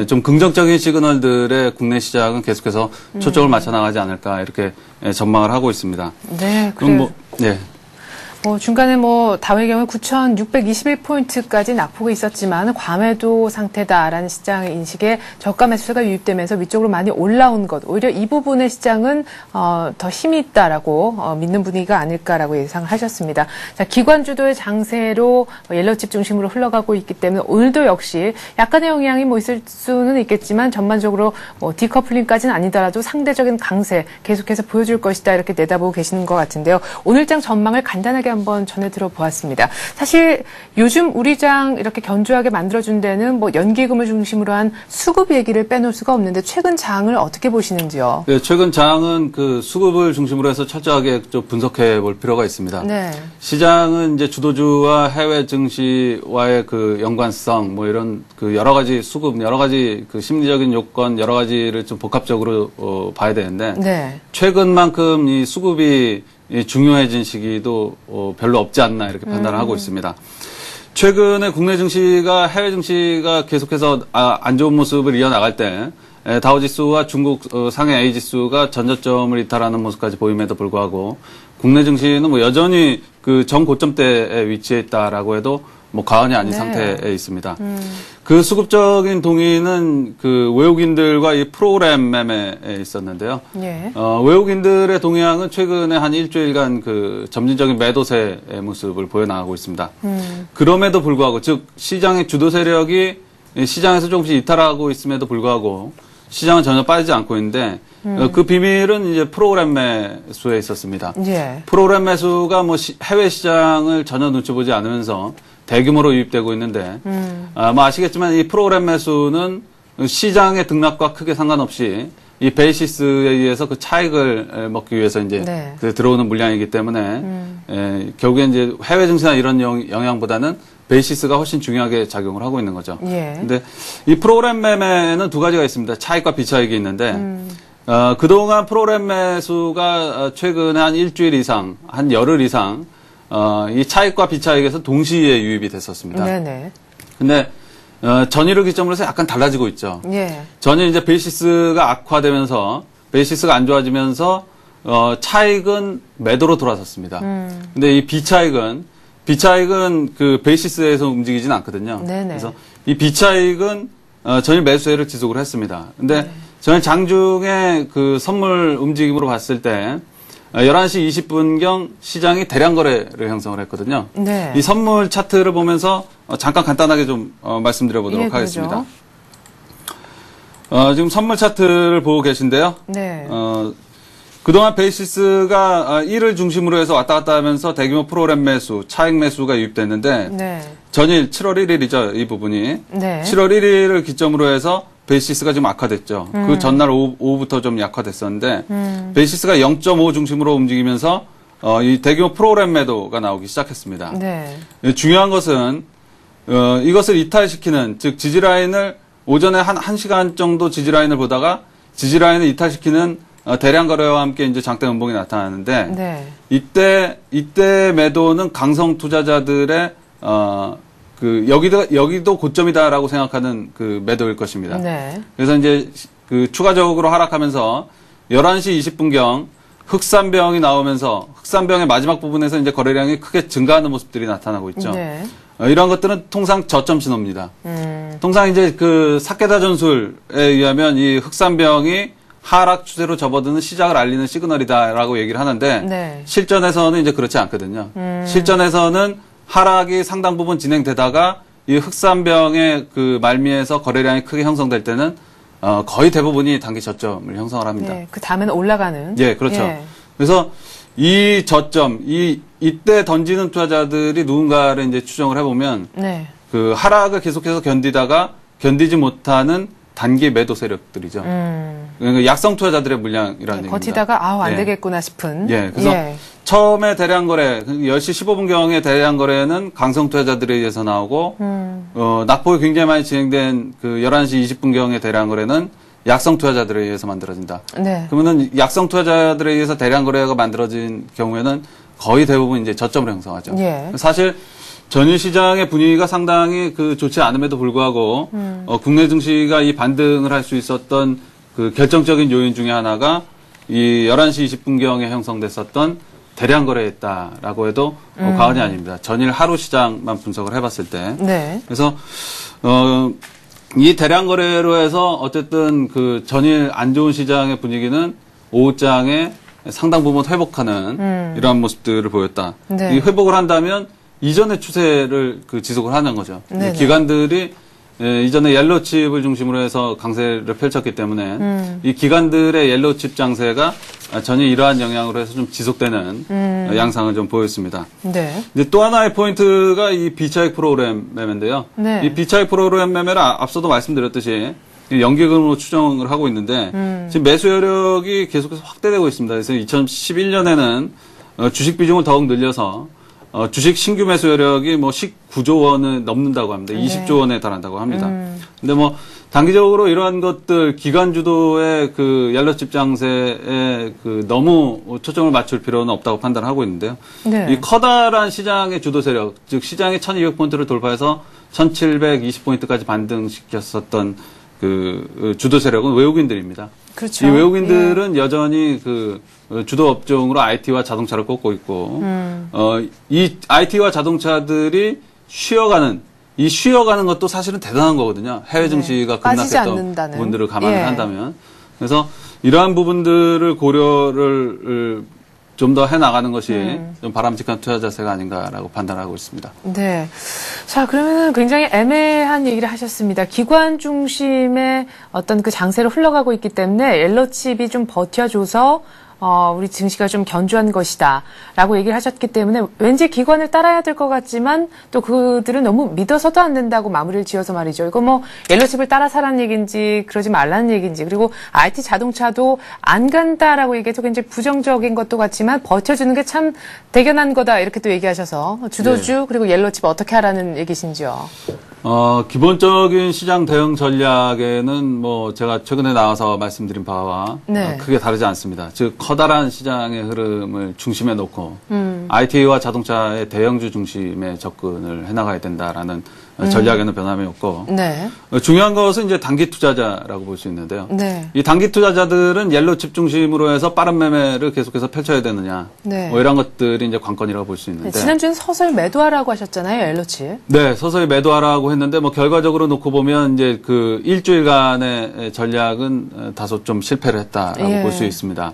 좀 긍정적인 시그널들의 국내 시장은 계속해서 초점을 맞춰 나가지 않을까, 이렇게 전망을 하고 있습니다.
네, 그래요.
네.
중간에 다우의 경우 9,621포인트까지 낙폭이 있었지만 과매도 상태다라는 시장의 인식에 저가 매수세가 유입되면서 위쪽으로 많이 올라온 것, 오히려 이 부분의 시장은 더 힘이 있다라고 믿는 분위기가 아닐까라고 예상하셨습니다. 자, 기관 주도의 장세로 옐로칩 중심으로 흘러가고 있기 때문에 오늘도 역시 약간의 영향이 있을 수는 있겠지만 전반적으로 디커플링까지는 아니더라도 상대적인 강세 계속해서 보여줄 것이다 이렇게 내다보고 계시는 것 같은데요. 오늘 장 전망을 간단하게 한번 전해 들어보았습니다. 사실 요즘 우리 장 이렇게 견조하게 만들어준 데는 뭐 연기금을 중심으로 한 수급 얘기를 빼놓을 수가 없는데 최근 장을 어떻게 보시는지요?
네, 최근 장은 그 수급을 중심으로 해서 철저하게 좀 분석해 볼 필요가 있습니다.
네.
시장은 이제 주도주와 해외 증시와의 그 연관성, 뭐 이런 그 여러 가지 수급, 여러 가지 그 심리적인 요건, 여러 가지를 좀 복합적으로 봐야 되는데,
네.
최근만큼 이 수급이 중요해진 시기도 별로 없지 않나 이렇게 판단을 하고 있습니다. 최근에 국내 증시가 해외 증시가 계속해서 안 좋은 모습을 이어나갈 때 다우지수와 중국 상해 A지수가 전저점을 이탈하는 모습까지 보임에도 불구하고 국내 증시는 뭐 여전히 그 전 고점대에 위치해 있다라고 해도 뭐 과언이 아닌
네.
상태에 있습니다. 그 수급적인 동의는 그 외국인들과 이 프로그램 매매에 있었는데요.
예.
외국인들의 동향은 최근에 한 일주일간 그 점진적인 매도세의 모습을 보여나가고 있습니다. 그럼에도 불구하고, 즉 시장의 주도 세력이 시장에서 조금씩 이탈하고 있음에도 불구하고 시장은 전혀 빠지지 않고 있는데 그 비밀은 이제 프로그램 매수에 있었습니다.
예.
프로그램 매수가 뭐 해외 시장을 전혀 눈치 보지 않으면서 대규모로 유입되고 있는데, 뭐 아시겠지만 이 프로그램 매수는 시장의 등락과 크게 상관없이 이 베이시스에 의해서 그 차익을 먹기 위해서 이제
네.
그 들어오는 물량이기 때문에, 결국엔 이제 해외 증시나 이런 영향보다는 베이시스가 훨씬 중요하게 작용을 하고 있는 거죠.
예.
근데 이 프로그램 매매는 두 가지가 있습니다. 차익과 비차익이 있는데, 그동안 프로그램 매수가 최근에 한 일주일 이상, 한 열흘 이상, 이 차익과 비차익에서 동시에 유입이 됐었습니다.
네네.
근데, 전일을 기점으로 해서 약간 달라지고 있죠.
예.
전일 이제 베이시스가 악화되면서, 베이시스가 안 좋아지면서, 차익은 매도로 돌아섰습니다. 근데 이 비차익은 그 베이시스에서 움직이진 않거든요.
네네.
그래서 이 비차익은, 전일 매수세를 지속을 했습니다. 근데 전일 장중에 그 선물 움직임으로 봤을 때, 11시 20분경 시장이 대량 거래를 형성을 했거든요.
네.
이 선물 차트를 보면서 잠깐 간단하게 좀 말씀드려 보도록
예,
하겠습니다. 지금 선물 차트를 보고 계신데요.
네.
그동안 베이시스가 1을 중심으로 해서 왔다 갔다 하면서 대규모 프로그램 매수, 차익 매수가 유입됐는데
네.
전일 7월 1일이죠. 이 부분이.
네.
7월 1일을 기점으로 해서 베이시스가 좀 악화됐죠. 그 전날 오후부터 좀 약화됐었는데 베이시스가 0.5 중심으로 움직이면서 이 대규모 프로그램 매도가 나오기 시작했습니다.
네.
중요한 것은 이것을 이탈시키는, 즉 지지라인을 오전에 한 1시간 정도 지지라인을 보다가 지지라인을 이탈시키는 대량 거래와 함께 이제 장대 음봉이 나타나는데
네.
이때 매도는 강성 투자자들의 여기도 고점이다라고 생각하는 그 매도일 것입니다.
네.
그래서 이제 그 추가적으로 하락하면서 11시 20분경 흑산병이 나오면서 흑산병의 마지막 부분에서 이제 거래량이 크게 증가하는 모습들이 나타나고 있죠.
네.
이런 것들은 통상 저점 신호입니다. 통상 이제 그 사케다 전술에 의하면 이 흑산병이 하락 추세로 접어드는 시작을 알리는 시그널이다라고 얘기를 하는데
네.
실전에서는 이제 그렇지 않거든요. 실전에서는 하락이 상당 부분 진행되다가 이 흑산병의 그 말미에서 거래량이 크게 형성될 때는 거의 대부분이 단기 저점을 형성을 합니다.
네. 그 다음에는 올라가는.
예, 그렇죠.
예.
그래서 이 저점, 이때 던지는 투자자들이 누군가를 이제 추정을 해보면
네.
그 하락을 계속해서 견디다가 견디지 못하는 단기 매도 세력들이죠. 그러니까 약성 투자자들의 물량이라는 얘기입니다.
버티다가 안
예.
되겠구나 싶은.
예, 그래서
예.
처음에 대량 거래, 10시 15분경에 대량 거래는 강성 투자자들에 의해서 나오고, 낙폭이 굉장히 많이 진행된 그 11시 20분경의 대량 거래는 약성 투자자들에 의해서 만들어진다.
네.
그러면은 약성 투자자들에 의해서 대량 거래가 만들어진 경우에는 거의 대부분 이제 저점을 형성하죠.
예.
사실 전일 시장의 분위기가 상당히 그 좋지 않음에도 불구하고 국내 증시가 이 반등을 할 수 있었던 그 결정적인 요인 중에 하나가 이 11시 20분경에 형성됐었던 대량 거래였다라고 해도 과언이 아닙니다. 전일 하루 시장만 분석을 해봤을 때.
네.
그래서 이 대량 거래로 해서 어쨌든 그 전일 안 좋은 시장의 분위기는 오후장에 상당 부분 회복하는 이러한 모습들을 보였다.
네.
이 회복을 한다면 이전의 추세를 그 지속을 하는 거죠.
네네.
기관들이 이전에 옐로칩을 중심으로 해서 강세를 펼쳤기 때문에 이 기관들의 옐로칩 장세가 전혀 이러한 영향으로 해서 좀 지속되는 양상을 좀 보였습니다.
네.
이제 또 하나의 포인트가 이 비차익 프로그램 매매인데요.
네.
이 비차익 프로그램 매매를 앞서도 말씀드렸듯이 연기금으로 추정을 하고 있는데 지금 매수 여력이 계속해서 확대되고 있습니다. 그래서 2011년에는 주식 비중을 더욱 늘려서 주식 신규 매수 여력이 뭐 19조 원을 넘는다고 합니다. 20조 원에 달한다고 합니다. 근데 뭐 단기적으로 이러한 것들 기관 주도의 그 옐로칩 장세에 그 너무 초점을 맞출 필요는 없다고 판단하고 있는데요.
네.
이 커다란 시장의 주도 세력, 즉 시장의 1200포인트를 돌파해서 1720포인트까지 반등시켰었던 그 주도 세력은 외국인들입니다.
그렇죠.
이 외국인들은 여전히 그 주도 업종으로 IT와 자동차를 꼽고 있고, 이 IT와 자동차들이 쉬어가는 것도 사실은 대단한 거거든요. 해외 증시가 급락했던 부분들을 감안을 한다면. 그래서 이러한 부분들을 고려를 좀 더 해나가는 것이 좀 바람직한 투자 자세가 아닌가라고 판단하고 있습니다.
네. 자, 그러면 굉장히 애매한 얘기를 하셨습니다. 기관 중심의 어떤 그 장세로 흘러가고 있기 때문에 옐로칩이 좀 버텨줘서 우리 증시가 좀 견조한 것이다 라고 얘기를 하셨기 때문에 왠지 기관을 따라야 될 것 같지만 또 그들은 너무 믿어서도 안 된다고 마무리를 지어서 말이죠. 이거 뭐 옐로칩을 따라 사라는 얘기인지 그러지 말라는 얘기인지, 그리고 IT 자동차도 안 간다라고 얘기해서 굉장히 부정적인 것도 같지만 버텨주는 게 참 대견한 거다 이렇게 또 얘기하셔서 주도주
네.
그리고 옐로칩 어떻게 하라는 얘기신지요?
기본적인 시장 대응 전략에는 뭐 제가 최근에 나와서 말씀드린 바와
네.
크게 다르지 않습니다. 즉 커다란 시장의 흐름을 중심에 놓고 IT와 자동차의 대형주 중심에 접근을 해나가야 된다라는 전략에는 변함이 없고,
네.
중요한 것은 이제 단기 투자자라고 볼 수 있는데요.
네.
이 단기 투자자들은 옐로칩 중심으로 해서 빠른 매매를 계속해서 펼쳐야 되느냐,
네.
뭐 이런 것들이 이제 관건이라고 볼 수 있는데.
지난주는 서서히 매도하라고 하셨잖아요, 옐로칩.
네, 서서히 매도하라고 했는데 뭐 결과적으로 놓고 보면 이제 그 일주일간의 전략은 다소 좀 실패를 했다라고 볼 수 있습니다.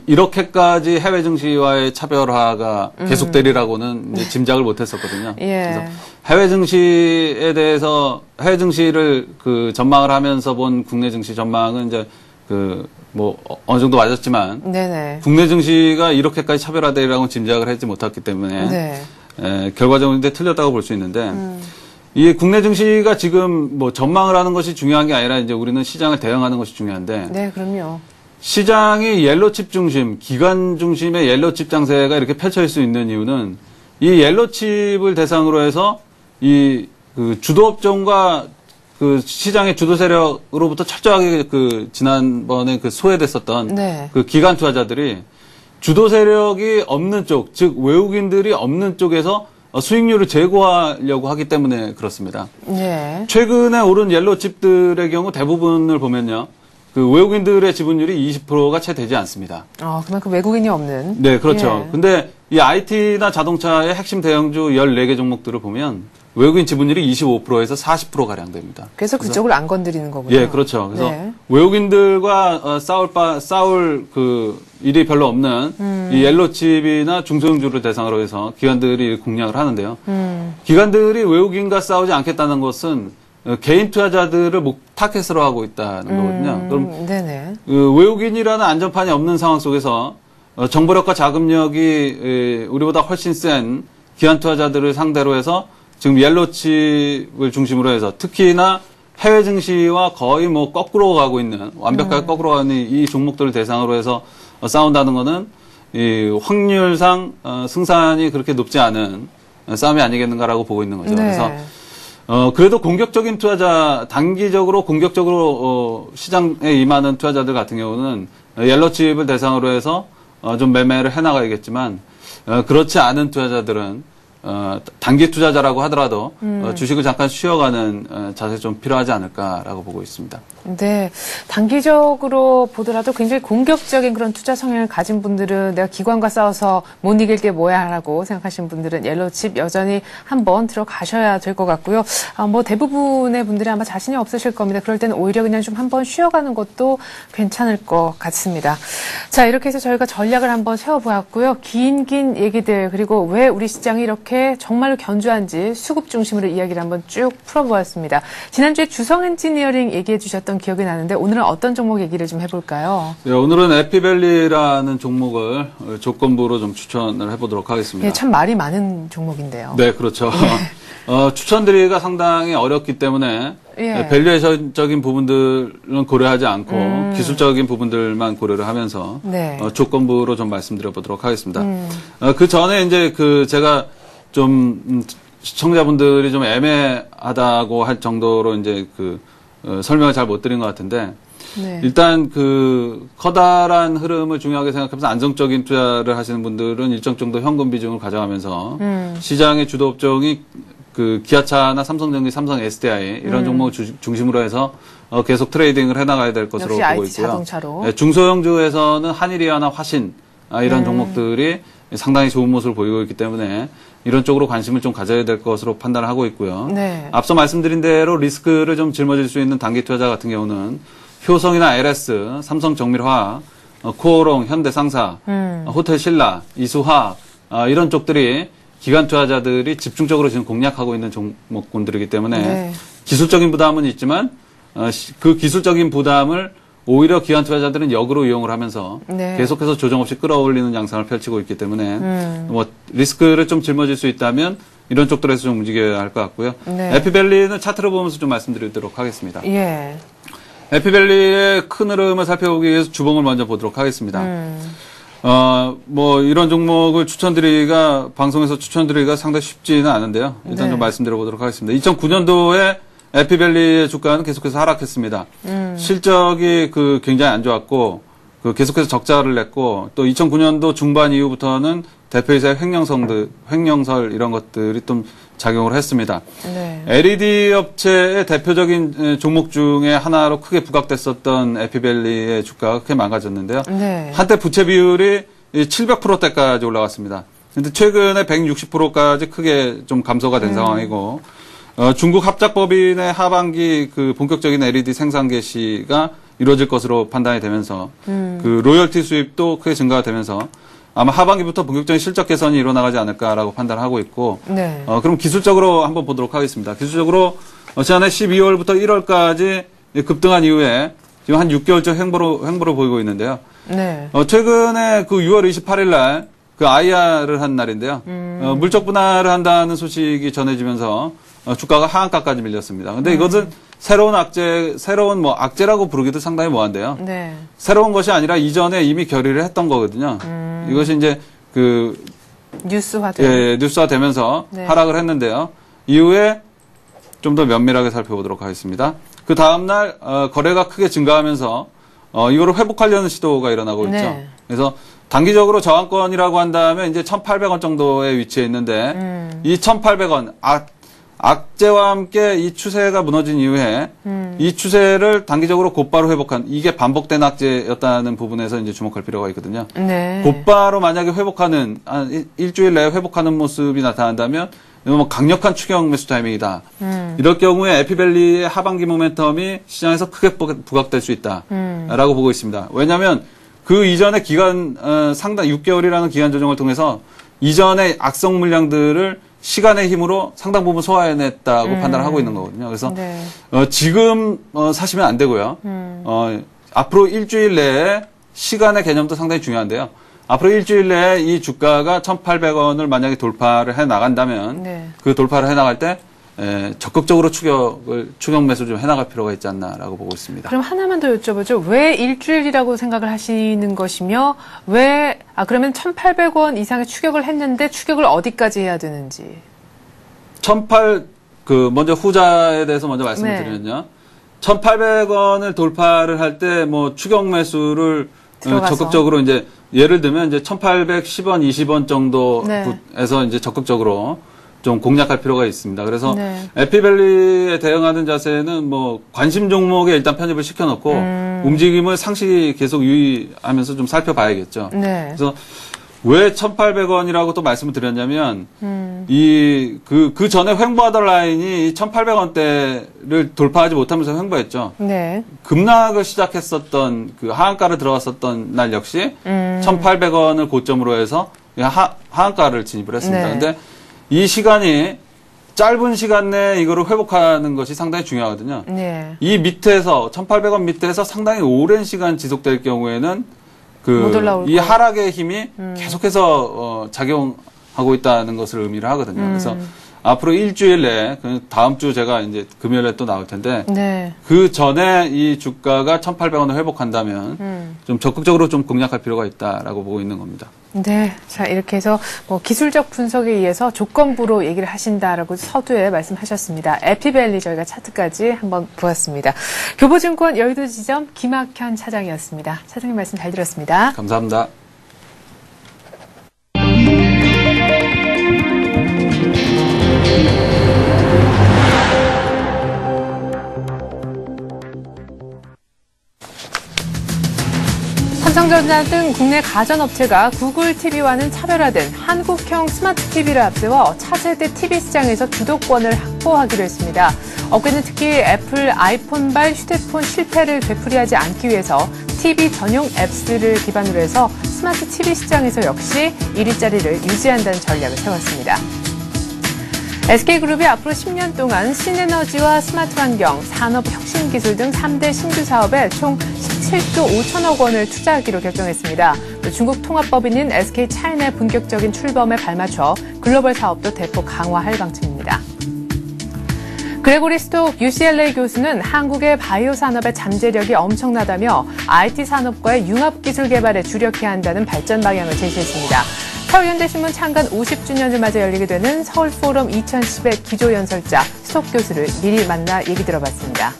이렇게까지 해외 증시와의 차별화가 계속되리라고는 이제 짐작을 못했었거든요. 그래서 해외 증시에 대해서 해외 증시를 그 전망을 하면서 본 국내 증시 전망은 이제 그 뭐 어느 정도 맞았지만
네네.
국내 증시가 이렇게까지 차별화되리라고는 짐작을 하지 못했기 때문에
네.
결과적으로 이제 틀렸다고 볼 수 있는데. 이 국내 증시가 지금 뭐 전망을 하는 것이 중요한 게 아니라 이제 우리는 시장을 대응하는 것이 중요한데.
네, 그럼요.
시장이 옐로칩 중심, 기관 중심의 옐로칩 장세가 이렇게 펼쳐질 수 있는 이유는 이 옐로칩을 대상으로 해서 이 그 주도업종과 그 시장의 주도 세력으로부터 철저하게 그 지난번에 그 소외됐었던
네.
그 기관 투자자들이 주도 세력이 없는 쪽, 즉 외국인들이 없는 쪽에서 수익률을 제고하려고 하기 때문에 그렇습니다.
네.
최근에 오른 옐로칩들의 경우 대부분을 보면요. 그 외국인들의 지분율이 20%가 채 되지 않습니다.
그만큼 외국인이 없는.
네, 그렇죠.
예.
근데 이 IT나 자동차의 핵심 대형주 14개 종목들을 보면 외국인 지분율이 25%에서 40%가량 됩니다.
그래서 그쪽을 안 건드리는 거군요.
예, 그렇죠. 그래서
네.
외국인들과 싸울 그 일이 별로 없는 이 옐로칩이나 중소형주를 대상으로 해서 기관들이 공략을 하는데요. 기관들이 외국인과 싸우지 않겠다는 것은 개인 투자자들을 타겟으로 하고 있다는 거거든요. 그럼
네네.
그 외국인이라는 안전판이 없는 상황 속에서 정보력과 자금력이 우리보다 훨씬 센 기관 투자자들을 상대로 해서 지금 옐로칩을 중심으로 해서 특히나 해외 증시와 거의 뭐 거꾸로 가고 있는, 완벽하게 거꾸로 가는 이 종목들을 대상으로 해서 싸운다는 것은 이 확률상 승산이 그렇게 높지 않은 싸움이 아니겠는가라고 보고 있는 거죠.
네.
그래서 그래도 공격적인 투자자, 단기적으로 공격적으로 시장에 임하는 투자자들 같은 경우는 옐로칩을 대상으로 해서 좀 매매를 해나가야겠지만 그렇지 않은 투자자들은 단기 투자자라고 하더라도 주식을 잠깐 쉬어가는 자세 좀 필요하지 않을까라고 보고 있습니다.
네, 단기적으로 보더라도 굉장히 공격적인 그런 투자 성향을 가진 분들은 내가 기관과 싸워서 못 이길 게 뭐야 라고 생각하시는 분들은 옐로칩 여전히 한번 들어가셔야 될 것 같고요. 뭐 대부분의 분들이 아마 자신이 없으실 겁니다. 그럴 때는 오히려 그냥 좀 한번 쉬어가는 것도 괜찮을 것 같습니다. 자, 이렇게 해서 저희가 전략을 한번 세워보았고요. 긴 얘기들, 그리고 왜 우리 시장이 이렇게 어떻게 정말로 견주한지 수급 중심으로 이야기를 한번 쭉 풀어보았습니다. 지난주에 주성 엔지니어링 얘기해 주셨던 기억이 나는데 오늘은 어떤 종목 얘기를 좀 해볼까요?
네, 오늘은 에피밸리라는 종목을 조건부로 좀 추천을 해보도록 하겠습니다.
예, 참 말이 많은 종목인데요.
네, 그렇죠. 추천드리기가 상당히 어렵기 때문에
예.
밸류에이션적인 부분들은 고려하지 않고 기술적인 부분들만 고려를 하면서
네.
조건부로 좀 말씀드려 보도록 하겠습니다. 그 전에 이제 제가 좀 시청자분들이 좀 애매하다고 할 정도로 이제 설명을 잘 못 드린 것 같은데
네.
일단 커다란 흐름을 중요하게 생각하면서 안정적인 투자를 하시는 분들은 일정 정도 현금 비중을 가져가면서 시장의 주도 업종이 기아차나 삼성전기, 삼성 SDI 이런 종목을 중심으로 해서 계속 트레이딩을 해나가야 될 것으로
역시
보고
IT
있고요.
자동차로.
네, 중소형주에서는 한일이아나 화신 이런 종목들이 상당히 좋은 모습을 보이고 있기 때문에 이런 쪽으로 관심을 좀 가져야 될 것으로 판단을 하고 있고요.
네.
앞서 말씀드린 대로 리스크를 좀 짊어질 수 있는 단기 투자자 같은 경우는 효성이나 LS, 삼성정밀화학, 코오롱, 현대상사, 호텔신라, 이수화학 이런 쪽들이 기관 투자자들이 집중적으로 지금 공략하고 있는 종목군들이기 때문에
네.
기술적인 부담은 있지만 그 기술적인 부담을 오히려 기관 투자자들은 역으로 이용을 하면서
네.
계속해서 조정 없이 끌어올리는 양상을 펼치고 있기 때문에 리스크를 좀 짊어질 수 있다면 이런 쪽들에서 좀 움직여야 할 것 같고요.
네.
에피밸리는 차트를 보면서 좀 말씀드리도록 하겠습니다.
예.
에피밸리의 큰 흐름을 살펴보기 위해서 주봉을 먼저 보도록 하겠습니다. 이런 종목을 방송에서 추천드리기가 상당히 쉽지는 않은데요. 일단
네.
좀 말씀드려 보도록 하겠습니다. 2009년도에 에피밸리의 주가는 계속해서 하락했습니다. 실적이 굉장히 안 좋았고, 계속해서 적자를 냈고, 또 2009년도 중반 이후부터는 대표이사의 횡령설 이런 것들이 좀 작용을 했습니다.
네.
LED 업체의 대표적인 종목 중에 하나로 크게 부각됐었던 에피밸리의 주가가 크게 망가졌는데요.
네.
한때 부채 비율이 700%대까지 올라갔습니다. 근데 최근에 160%까지 크게 좀 감소가 된 상황이고, 중국 합작법인의 하반기 본격적인 LED 생산 개시가 이루어질 것으로 판단이 되면서, 로열티 수입도 크게 증가가 되면서, 아마 하반기부터 본격적인 실적 개선이 일어나가지 않을까라고 판단을 하고 있고,
네.
그럼 기술적으로 한번 보도록 하겠습니다. 기술적으로 지난해 12월부터 1월까지 급등한 이후에 지금 한 6개월째 횡보로 보이고 있는데요.
네.
최근에 6월 28일 날 IR을 한 날인데요. 물적 분할을 한다는 소식이 전해지면서 주가가 하한가까지 밀렸습니다. 근데 이것은 새로운 악재라고 부르기도 상당히 뭐한데요.
네.
새로운 것이 아니라 이전에 이미 결의를 했던 거거든요. 이것이 이제 뉴스화되면서
네.
하락을 했는데요. 이후에 좀 더 면밀하게 살펴보도록 하겠습니다. 그 다음날 거래가 크게 증가하면서 이거를 회복하려는 시도가 일어나고 있죠.
네.
그래서 단기적으로 저항권이라고 한다면 이제 1,800원 정도에 위치해 있는데 이 1,800원 악재와 함께 이 추세가 무너진 이후에 이 추세를 단기적으로 곧바로 회복한 이게 반복된 악재였다는 부분에서 이제 주목할 필요가 있거든요.
네.
곧바로 만약에 회복하는 일주일 내에 회복하는 모습이 나타난다면 강력한 추격 매수 타이밍이다. 이럴 경우에 에피밸리의 하반기 모멘텀이 시장에서 크게 부각될 수 있다라고 보고 있습니다. 왜냐하면 그 이전의 기간 상당 6개월이라는 기간 조정을 통해서 이전의 악성 물량들을 시간의 힘으로 상당 부분 소화해냈다고 판단을 하고 있는 거거든요. 그래서
네.
지금 사시면 안 되고요. 앞으로 일주일 내에 시간의 개념도 상당히 중요한데요. 앞으로 일주일 내에 이 주가가 1,800원을 만약에 돌파를 해 나간다면
네.
그 돌파를 해 나갈 때 적극적으로 추격 매수 좀 해나갈 필요가 있지 않나라고 보고 있습니다.
그럼 하나만 더 여쭤보죠. 왜 일주일이라고 생각을 하시는 것이며 그러면 1,800원 이상의 추격을 했는데 추격을 어디까지 해야 되는지.
먼저 후자에 대해서 먼저 말씀을
네.
드리면요. 1,800원을 돌파를 할 때 추격 매수를
들어가서.
적극적으로 이제 예를 들면 이제 1,810원, 20원 정도에서
네.
이제 적극적으로 좀 공략할 필요가 있습니다. 그래서
네.
에피밸리에 대응하는 자세는 관심 종목에 일단 편입을 시켜놓고 움직임을 상시 계속 유의하면서 좀 살펴봐야겠죠.
네.
그래서 왜 1,800원이라고 또 말씀을 드렸냐면 그 전에 횡보하던 라인이 1,800원대를 돌파하지 못하면서 횡보했죠.
네.
급락을 시작했었던 하한가를 들어갔었던 날 역시 1,800원을 고점으로 해서 하한가를 진입을 했습니다.
네.
근데 이 시간이 짧은 시간 내에 이거를 회복하는 것이 상당히 중요하거든요.
네.
이 밑에서 1,800원 밑에서 상당히 오랜 시간 지속될 경우에는 이 하락의 힘이 계속해서 작용하고 있다는 것을 의미를 하거든요. 그래서 앞으로 일주일 내에 다음 주 제가 이제 금요일에 또 나올 텐데
네.
그 전에 이 주가가 1,800원을 회복한다면 좀 적극적으로 좀 공략할 필요가 있다라고 보고 있는 겁니다.
네. 자, 이렇게 해서 기술적 분석에 의해서 조건부로 얘기를 하신다라고 서두에 말씀하셨습니다. 에피밸리 저희가 차트까지 한번 보았습니다. 교보증권 여의도 지점 김학현 차장이었습니다. 차장님 말씀 잘 들었습니다.
감사합니다.
삼성전자 등 국내 가전업체가 구글 TV와는 차별화된 한국형 스마트 TV를 앞세워 차세대 TV 시장에서 주도권을 확보하기로 했습니다. 업계는 특히 애플 아이폰발 휴대폰 실패를 되풀이하지 않기 위해서 TV 전용 앱스를 기반으로 해서 스마트 TV 시장에서 역시 1위 자리를 유지한다는 전략을 세웠습니다. SK그룹이 앞으로 10년 동안 신에너지와 스마트 환경, 산업혁신기술 등 3대 신규 사업에 총 17조 5천억 원을 투자하기로 결정했습니다. 또 중국 통합법인인 SK차이나의 본격적인 출범에 발맞춰 글로벌 사업도 대폭 강화할 방침입니다. 그레고리 스톡 UCLA 교수는 한국의 바이오 산업의 잠재력이 엄청나다며 IT 산업과의 융합기술 개발에 주력해야 한다는 발전 방향을 제시했습니다. 서울현대신문 창간 50주년을 맞아 열리게 되는 서울포럼 2010의 기조연설자 스톡 교수를 미리 만나 얘기 들어봤습니다.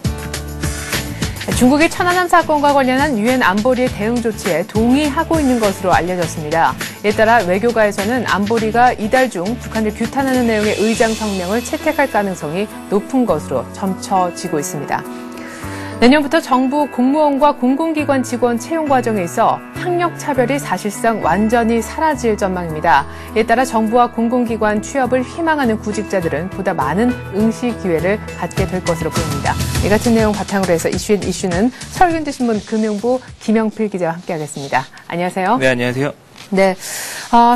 중국이 천안함 사건과 관련한 유엔 안보리의 대응 조치에 동의하고 있는 것으로 알려졌습니다. 이에 따라 외교가에서는 안보리가 이달 중 북한을 규탄하는 내용의 의장 성명을 채택할 가능성이 높은 것으로 점쳐지고 있습니다. 내년부터 정부 공무원과 공공기관 직원 채용 과정에 있어 학력 차별이 사실상 완전히 사라질 전망입니다. 이에 따라 정부와 공공기관 취업을 희망하는 구직자들은 보다 많은 응시 기회를 갖게 될 것으로 보입니다. 이 같은 내용 바탕으로 해서 이슈는 서울현대신문 금융부 김영필 기자와 함께하겠습니다. 안녕하세요.
네, 안녕하세요.
네,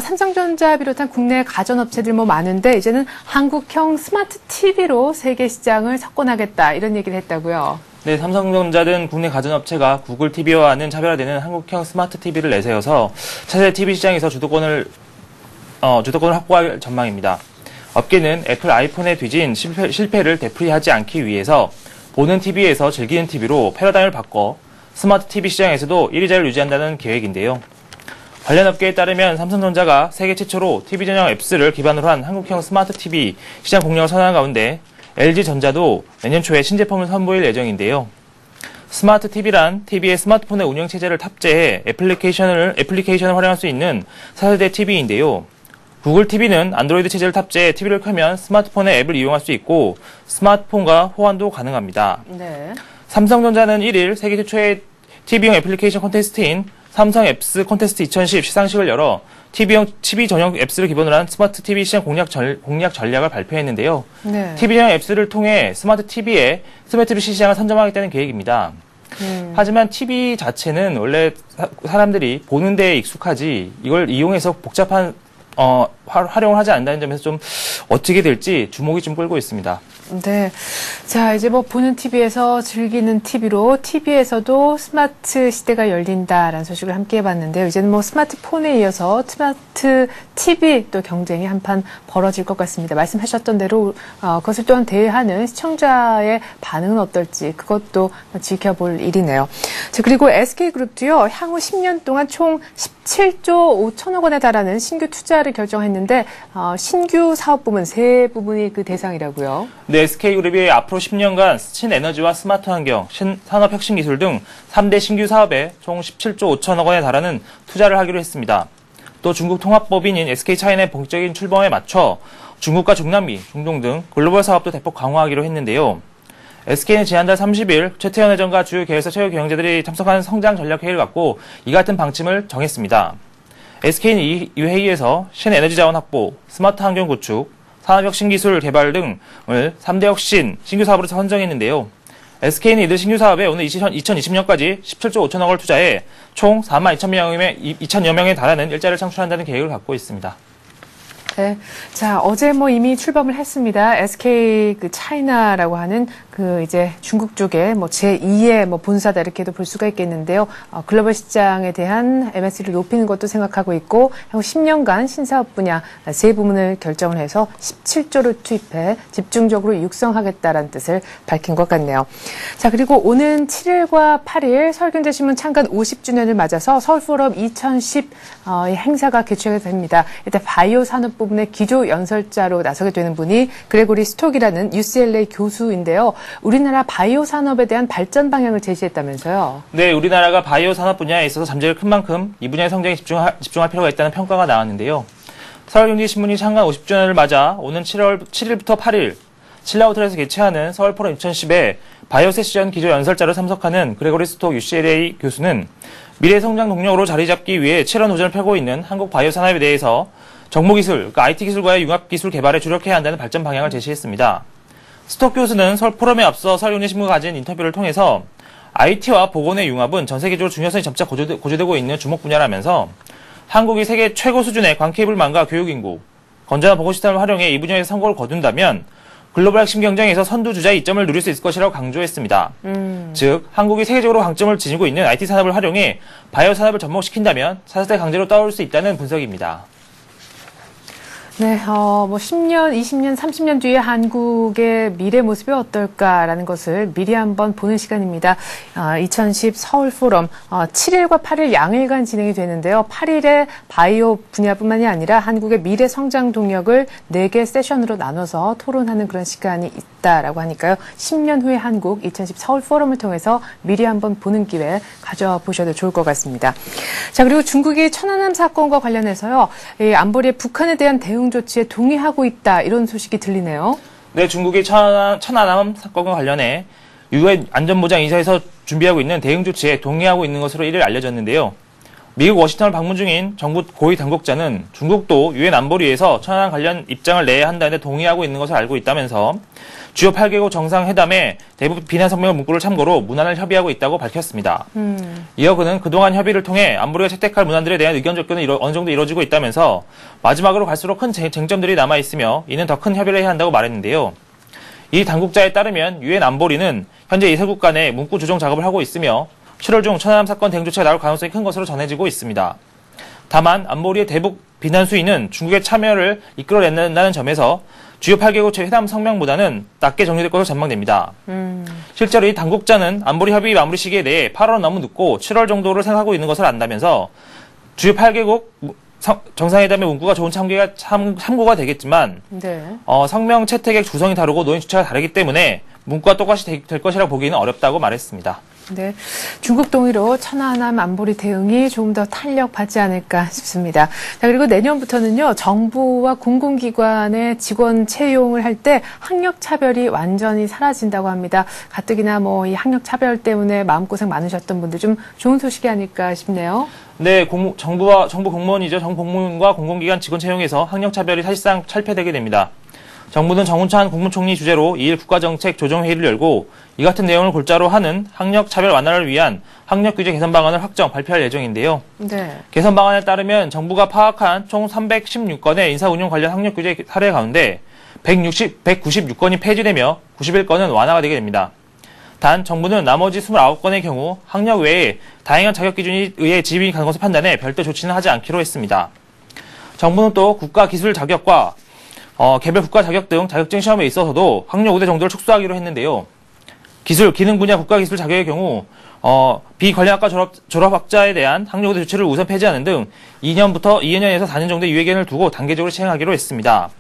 삼성전자 비롯한 국내 가전업체들 많은데 이제는 한국형 스마트 TV로 세계 시장을 석권하겠다 이런 얘기를 했다고요.
네, 삼성전자 등 국내 가전업체가 구글 TV와는 차별화되는 한국형 스마트 TV를 내세워서 차세대 TV 시장에서 주도권을 확보할 전망입니다. 업계는 애플 아이폰에 뒤진 실패를 되풀이하지 않기 위해서 보는 TV에서 즐기는 TV로 패러다임을 바꿔 스마트 TV 시장에서도 1위 자리를 유지한다는 계획인데요. 관련 업계에 따르면 삼성전자가 세계 최초로 TV 전용 앱스를 기반으로 한 한국형 스마트 TV 시장 공략을 선언한 가운데 LG전자도 내년 초에 신제품을 선보일 예정인데요. 스마트 TV란 TV의 스마트폰의 운영체제를 탑재해 애플리케이션을 활용할 수 있는 4세대 TV인데요. 구글 TV는 안드로이드 체제를 탑재해 TV를 켜면 스마트폰의 앱을 이용할 수 있고 스마트폰과 호환도 가능합니다.
네.
삼성전자는 1일 세계 최초의 TV용 애플리케이션 콘테스트인 삼성 앱스 콘테스트 2010 시상식을 열어 TV 전용 앱스를 기반으로 한 스마트 TV 시장 공략 전략을 발표했는데요.
네.
TV 전용 앱스를 통해 스마트 TV의 스마트 TV 시장을 선점하겠다는 계획입니다. 하지만 TV 자체는 원래 사람들이 보는 데에 익숙하지 이걸 이용해서 복잡한 활용을 하지 않는다는 점에서 좀 어떻게 될지 주목이 좀 끌고 있습니다.
네. 자, 이제 보는 TV에서 즐기는 TV로 TV에서도 스마트 시대가 열린다라는 소식을 함께 해봤는데요. 이제는 스마트폰에 이어서 스마트 TV 또 경쟁이 한판 벌어질 것 같습니다. 말씀하셨던 대로 그것을 또한 대하는 시청자의 반응은 어떨지 그것도 지켜볼 일이네요. 자, 그리고 SK그룹도요. 향후 10년 동안 총 17조 5천억 원에 달하는 신규 투자를 결정했는데 신규 사업 부문 세 부분이 그 대상이라고요.
네, SK그룹이 앞으로 10년간 신에너지와 스마트 환경, 산업혁신기술 등 3대 신규 사업에 총 17조 5천억 원에 달하는 투자를 하기로 했습니다. 또 중국 통합법인인 SK차이나의 본격적인 출범에 맞춰 중국과 중남미, 중동 등 글로벌 사업도 대폭 강화하기로 했는데요. SK는 지난달 30일 최태원 회장과 주요 계열사 최고 경영자들이 참석한 성장 전략 회의를 갖고 이 같은 방침을 정했습니다. SK는 이 회의에서 신에너지 자원 확보, 스마트 환경 구축, 산업혁신기술 개발 등을 3대 혁신 신규 사업으로 선정했는데요. SK는 이들 신규 사업에 오늘 2020년까지 17조 5천억 원을 투자해 총 4만 2천여 명에 달하는 일자리를 창출한다는 계획을 갖고 있습니다.
네. 자, 어제 뭐 이미 출범을 했습니다. SK 그 차이나라고 하는 그 이제 중국 쪽에 뭐 제2의 뭐 본사다 이렇게도 볼 수가 있겠는데요. 글로벌 시장에 대한 MS를 높이는 것도 생각하고 있고 향후 10년간 신사업 분야 세 부문을 결정을 해서 17조를 투입해 집중적으로 육성하겠다라는 뜻을 밝힌 것 같네요. 자, 그리고 오는 7일과 8일 서울경제신문 창간 50주년을 맞아서 서울포럼 2010 행사가 개최가 됩니다. 이때 바이오 산업 부분의 기조 연설자로 나서게 되는 분이 그레고리 스톡이라는 UCLA 교수인데요. 우리나라 바이오 산업에 대한 발전 방향을 제시했다면서요?
네, 우리나라가 바이오 산업 분야에 있어서 잠재력이 큰 만큼 이 분야의 성장에 집중할 필요가 있다는 평가가 나왔는데요. 서울경제신문이 창간 50주년을 맞아 오는 7일부터 8일 신라호텔에서 개최하는 서울포럼 2010에 바이오 세션 기조 연설자로 참석하는 그레고리 스톡 UCLA 교수는 미래 성장 동력으로 자리 잡기 위해 치열한 도전을 펴고 있는 한국 바이오 산업에 대해서 정보기술, 그러니까 IT 기술과의 융합기술 개발에 주력해야 한다는 발전 방향을 제시했습니다. 스톡 교수는 서울포럼에 앞서 서울경제신문과 가진 인터뷰를 통해서 IT와 보건의 융합은 전 세계적으로 중요성이 점차 고조되고 있는 주목 분야라면서 한국이 세계 최고 수준의 광케이블망과 교육인구, 건전한 보건시스템을 활용해 이 분야에서 성과를 거둔다면 글로벌 핵심 경쟁에서 선두주자의 이점을 누릴 수 있을 것이라고 강조했습니다. 즉, 한국이 세계적으로 강점을 지니고 있는 IT 산업을 활용해 바이오 산업을 접목시킨다면 4대 강제로 떠올 수 있다는 분석입니다.
네, 뭐 10년, 20년, 30년 뒤에 한국의 미래 모습이 어떨까라는 것을 미리 한번 보는 시간입니다. 2010 서울 포럼 7일과 8일 양일간 진행이 되는데요. 8일에 바이오 분야뿐만이 아니라 한국의 미래 성장 동력을 4개 세션으로 나눠서 토론하는 그런 시간이 있다라고 하니까요. 10년 후의 한국 2010 서울 포럼을 통해서 미리 한번 보는 기회 가져보셔도 좋을 것 같습니다. 자, 그리고 중국이 천안함 사건과 관련해서요. 안보리의 북한에 대한 대응 조치에 동의하고 있다 이런 소식이 들리네요.
네, 중국이 천안함 사건과 관련해 유엔 안전보장이사에서 준비하고 있는 대응 조치에 동의하고 있는 것으로 이를 알려졌는데요. 미국 워싱턴을 방문 중인 정부 고위 당국자는 중국도 유엔 안보리에서 천안함 관련 입장을 내야 한다는데 동의하고 있는 것을 알고 있다면서 주요 8개국 정상회담에 대북 비난 성명 문구를 참고로 문안을 협의하고 있다고 밝혔습니다. 이어 그는 그동안 협의를 통해 안보리가 채택할 문안들에 대한 의견 접근은 어느 정도 이루어지고 있다면서 마지막으로 갈수록 큰 쟁점들이 남아있으며 이는 더 큰 협의를 해야 한다고 말했는데요. 이 당국자에 따르면 유엔 안보리는 현재 이세국 간의 문구 조정 작업을 하고 있으며 7월 중 천안함 사건 대응 조치가 나올 가능성이 큰 것으로 전해지고 있습니다. 다만 안보리의 대북 비난 수위는 중국의 참여를 이끌어낸다는 점에서 주요 8개국 회담 성명보다는 낮게 정리될 것으로 전망됩니다. 실제로 이 당국자는 안보리 협의 마무리 시기에 대해 8월은 너무 늦고 7월 정도를 생각하고 있는 것을 안다면서 주요 8개국 정상회담의 문구가 좋은 참고가 되겠지만 네. 성명 채택의 구성이 다르고 노인 주체가 다르기 때문에 문구가 똑같이 될 것이라고 보기는 어렵다고 말했습니다.
네, 중국 동의로 천안함 안보리 대응이 조금 더 탄력받지 않을까 싶습니다. 자, 그리고 내년부터는요, 정부와 공공기관의 직원 채용을 할 때 학력차별이 완전히 사라진다고 합니다. 가뜩이나 뭐 이 학력차별 때문에 마음고생 많으셨던 분들 좀 좋은 소식이 아닐까 싶네요.
네, 정부 공무원이죠. 정부 공무원과 공공기관 직원 채용에서 학력차별이 사실상 철폐되게 됩니다. 정부는 정운찬 국무총리 주재로 2일 국가정책 조정회의를 열고 이 같은 내용을 골자로 하는 학력차별 완화를 위한 학력규제 개선 방안을 발표할 예정인데요. 네. 개선 방안에 따르면 정부가 파악한 총 316건의 인사운용 관련 학력규제 사례 가운데 196건이 폐지되며 91건은 완화가 되게 됩니다. 단 정부는 나머지 29건의 경우 학력 외에 다양한 자격기준에 의해 지입이 가는 것을 판단해 별도 조치는 하지 않기로 했습니다. 정부는 또 국가기술 자격과 개별 국가 자격 등 자격증 시험에 있어서도 학력 우대 정도를 축소하기로 했는데요. 기능 분야 국가 기술 자격의 경우 비관련학과 졸업학자에 대한 학력 우대 조치를 우선 폐지하는 등 2년에서 4년 정도의 유예기간을 두고 단계적으로 시행하기로 했습니다.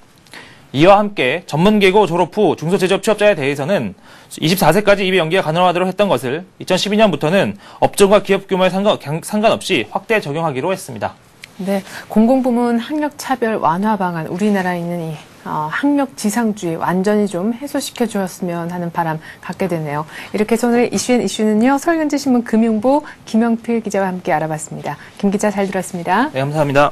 이와 함께 전문계고 졸업 후 중소제조업 취업자에 대해서는 24세까지 입예 연기가 가능하도록 했던 것을 2012년부터는 업종과 기업 규모에 상관없이 확대 적용하기로 했습니다.
네, 공공부문 학력차별 완화 방안, 우리나라에 있는 이 학력 지상주의 완전히 좀 해소시켜 주었으면 하는 바람 갖게 되네요. 이렇게 해서 오늘의 이슈는요, 서울경제신문 금융부 김영필 기자와 함께 알아봤습니다. 김 기자 잘 들었습니다.
네, 감사합니다.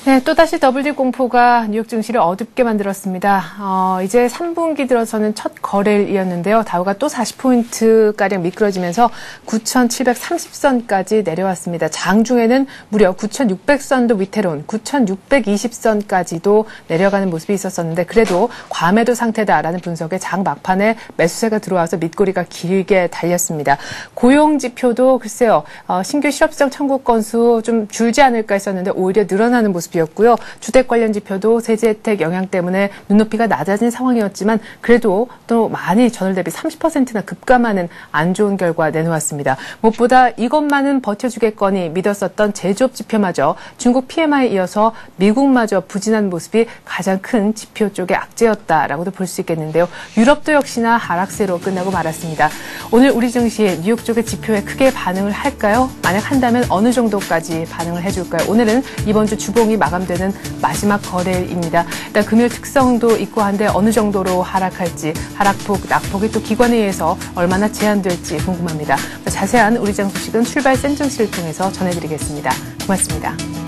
네, 또다시 더블립 공포가 뉴욕 증시를 어둡게 만들었습니다. 이제 3분기 들어서는 첫 거래일이었는데요. 다우가 또 40포인트가량 미끄러지면서 9,730선까지 내려왔습니다. 장중에는 무려 9,600선도 위태로운 9,620선까지도 내려가는 모습이 있었었는데 그래도 과매도 상태다라는 분석에 장 막판에 매수세가 들어와서 밑꼬리가 길게 달렸습니다. 고용 지표도 글쎄요. 신규 실업수당 청구 건수 좀 줄지 않을까 했었는데 오히려 늘어나는 모습 였고요. 주택 관련 지표도 세제 혜택 영향 때문에 눈높이가 낮아진 상황이었지만 그래도 또 많이 전월 대비 30%나 급감하는 안 좋은 결과 내놓았습니다. 무엇보다 이것만은 버텨주겠거니 믿었었던 제조업 지표마저 중국 PMI에 이어서 미국마저 부진한 모습이 가장 큰 지표 쪽의 악재였다라고도 볼 수 있겠는데요. 유럽도 역시나 하락세로 끝나고 말았습니다. 오늘 우리 증시 뉴욕 쪽의 지표에 크게 반응을 할까요? 만약 한다면 어느 정도까지 반응을 해줄까요? 오늘은 이번 주 주봉이 마감되는 마지막 거래일입니다. 일단 금요일 특성도 있고 한데 어느 정도로 하락할지 하락폭, 낙폭이 또 기관에 의해서 얼마나 제한될지 궁금합니다. 자세한 우리 장 소식은 출발 센 증시를 통해서 전해드리겠습니다. 고맙습니다.